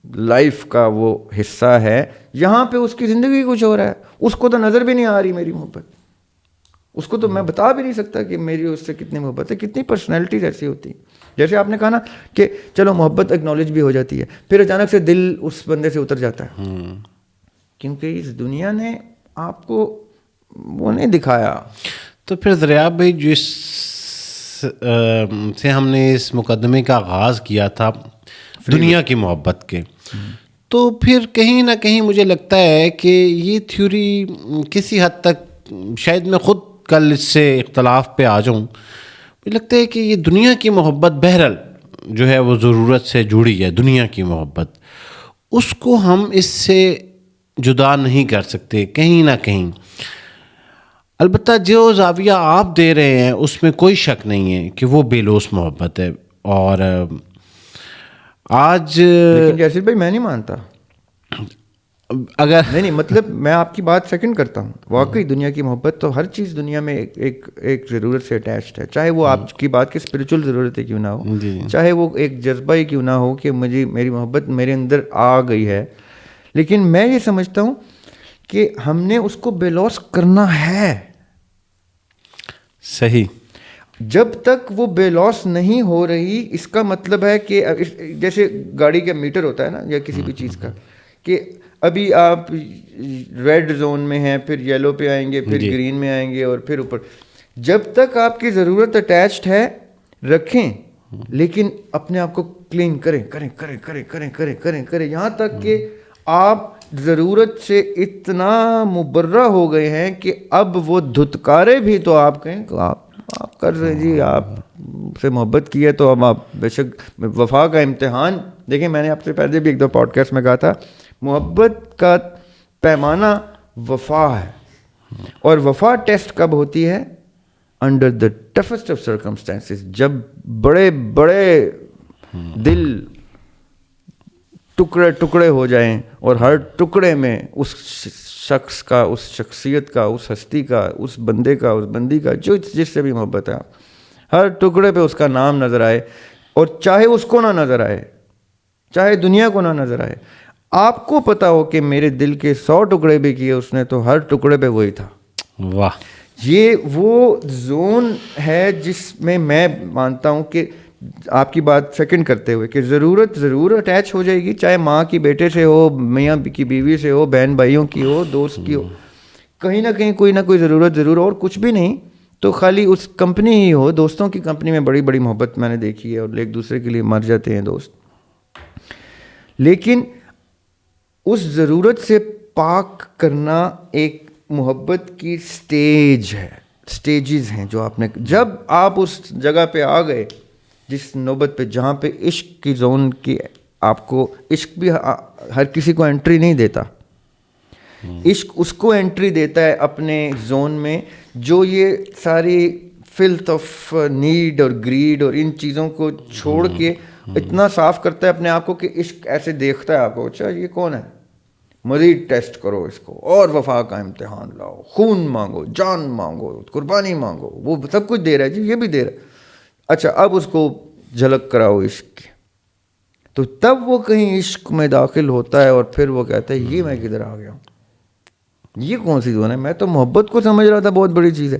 لائف کا وہ حصہ ہے, یہاں پہ اس کی زندگی کچھ ہو رہا ہے, اس کو تو نظر بھی نہیں آ رہی میری محبت, اس کو تو میں بتا بھی نہیں سکتا کہ میری اس سے کتنی محبت ہے. کتنی پرسنالٹیز ایسی ہوتی ہیں, جیسے آپ نے کہا نا کہ چلو محبت ایکنالج بھی ہو جاتی ہے, پھر اچانک سے دل اس بندے سے اتر جاتا ہے, کیونکہ اس دنیا نے آپ کو وہ نہیں دکھایا. تو پھر دریاب بھائی جس سے ہم نے اس مقدمے کا آغاز کیا تھا دنیا کی محبت کے, تو پھر کہیں نہ کہیں مجھے لگتا ہے کہ یہ تھیوری کسی حد تک شاید میں خود کل اس سے اختلاف پہ آ جاؤں, مجھے لگتا ہے کہ یہ دنیا کی محبت بہرحال جو ہے وہ ضرورت سے جڑی ہے. دنیا کی محبت اس کو ہم اس سے جدا نہیں کر سکتے کہیں نہ کہیں. البتہ جو زاویہ آپ دے رہے ہیں اس میں کوئی شک نہیں ہے کہ وہ بے لوث محبت ہے. اور آج لیکن یاسر بھائی میں نہیں مانتا. اگر نہیں مطلب میں آپ کی بات سیکنڈ کرتا ہوں. واقعی دنیا کی محبت تو ہر چیز دنیا میں ایک ضرورت سے اٹیچڈ ہے, چاہے وہ آپ کی بات کی اسپریچول ضرورتیں کیوں نہ ہو, چاہے وہ ایک جذبہ ہی کیوں نہ ہو کہ میری محبت میرے اندر آ گئی ہے. لیکن میں یہ سمجھتا ہوں کہ ہم نے اس کو بے لوث کرنا ہے. صحیح. جب تک وہ بے لوث نہیں ہو رہی, اس کا مطلب ہے کہ جیسے گاڑی کا میٹر ہوتا ہے نا, یا کسی بھی چیز کا, کہ ابھی آپ ریڈ زون میں ہیں, پھر یلو پہ آئیں گے, پھر گرین میں آئیں گے, اور پھر اوپر. جب تک آپ کی ضرورت اٹیچڈ ہے رکھیں, لیکن اپنے آپ کو کلین کریں کریں کریں کریں کریں کریں کریں کریں یہاں تک کہ آپ ضرورت سے اتنا مبرہ ہو گئے ہیں کہ اب وہ دھتکارے بھی تو آپ کہیں کہ آپ کر رہے جی, آپ سے محبت کی ہے تو اب آپ بے شک. وفا کا امتحان دیکھیں, میں نے آپ سے پہلے بھی ایک دو پوڈ کاسٹ میں کہا تھا, محبت کا پیمانہ وفا ہے. اور وفا ٹیسٹ کب ہوتی ہے؟ Under the toughest of circumstances, جب بڑے بڑے دل ٹکڑے ٹکڑے ہو جائیں اور ہر ٹکڑے میں اس شخص کا, اس شخصیت کا, اس ہستی کا, اس بندے کا, اس بندی کا, جو جس سے بھی محبت ہے, ہر ٹکڑے پہ اس کا نام نظر آئے, اور چاہے اس کو نہ نظر آئے, چاہے دنیا کو نہ نظر آئے, آپ کو پتا ہو کہ میرے دل کے 100 ٹکڑے بھی کیے اس نے, تو ہر ٹکڑے پہ وہی تھا. واہ. یہ وہ زون ہے جس میں مانتا ہوں کہ آپ کی بات سیکنڈ کرتے ہوئے کہ ضرورت ضرور اٹیچ ہو جائے گی, چاہے ماں کی بیٹے سے ہو, میاں کی بیوی سے ہو, بہن بھائیوں کی ہو, دوست کی ہو, کہیں نہ کہیں کوئی نہ کوئی ضرورت ضرور, اور کچھ بھی نہیں تو خالی اس کمپنی ہی ہو. دوستوں کی کمپنی میں بڑی بڑی محبت میں نے دیکھی ہے, اور ایک دوسرے کے لیے مر جاتے ہیں دوست. لیکن اس ضرورت سے پاک کرنا ایک محبت کی سٹیج ہے, سٹیجز ہیں جو آپ نے, جب آپ اس جگہ پہ آ گئے جس نوبت پہ جہاں پہ عشق کی زون کی, آپ کو عشق بھی ہر کسی کو انٹری نہیں دیتا. عشق اس کو انٹری دیتا ہے اپنے زون میں جو یہ ساری فلتھ آف نیڈ اور گریڈ اور ان چیزوں کو چھوڑ کے اتنا صاف کرتا ہے اپنے آپ کو کہ عشق ایسے دیکھتا ہے آپ کو, اچھا یہ کون ہے, مزید ٹیسٹ کرو اس کو, اور وفا کا امتحان لاؤ, خون مانگو, جان مانگو, قربانی مانگو. وہ سب کچھ دے رہا ہے جی, یہ بھی دے رہا ہے, اچھا اب اس کو جھلک کراؤ عشق کی. تو تب وہ کہیں عشق میں داخل ہوتا ہے, اور پھر وہ کہتا ہے یہ میں کدھر آ گیا ہوں, یہ کون سی زون ہے, میں تو محبت کو سمجھ رہا تھا بہت بڑی چیز ہے,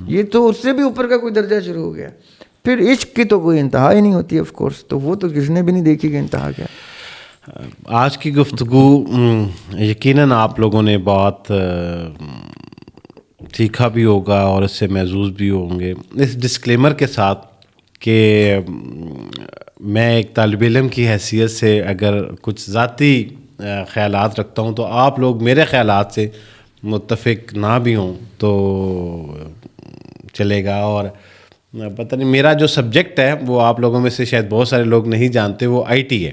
یہ تو اس سے بھی اوپر کا کوئی درجہ شروع ہو گیا. پھر عشق کی تو کوئی انتہا ہی نہیں ہوتی آف کورس, تو وہ تو کسی نے بھی نہیں دیکھی کہ انتہا کیا. آج کی گفتگو یقیناً آپ لوگوں نے بہت سیکھا بھی ہوگا اور اس سے محظوظ بھی ہوں گے, اس ڈسکلیمر کے ساتھ کہ میں ایک طالب علم کی حیثیت سے اگر کچھ ذاتی خیالات رکھتا ہوں تو آپ لوگ میرے خیالات سے متفق نہ بھی ہوں تو چلے گا. اور پتہ نہیں, میرا جو سبجیکٹ ہے وہ آپ لوگوں میں سے شاید بہت سارے لوگ نہیں جانتے, وہ IT ہے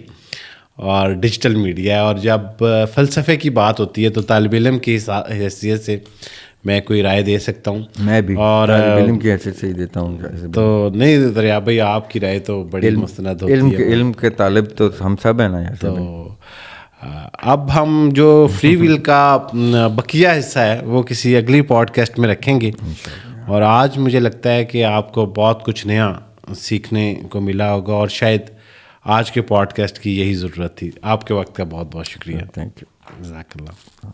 اور ڈیجیٹل میڈیا ہے. اور جب فلسفے کی بات ہوتی ہے تو طالب علم کی حیثیت سے میں کوئی رائے دے سکتا ہوں. میں بھی اور طالب علم کی حیثیت سے ہی دیتا ہوں. تو نہیں دریا بھائی, آپ کی رائے تو بڑی مستند ہوتی ہے. علم کے طالب تو ہم سب ہیں نا یار. تو اب ہم جو فری ویل کا بقیہ حصہ ہے وہ کسی اگلی پوڈ کاسٹ میں رکھیں گے. اور آج مجھے لگتا ہے کہ آپ کو بہت کچھ نیا سیکھنے کو ملا ہوگا, اور شاید آج کے پوڈ کاسٹ کی یہی ضرورت تھی. آپ کے وقت کا بہت بہت شکریہ. Thank you. جزاک اللہ.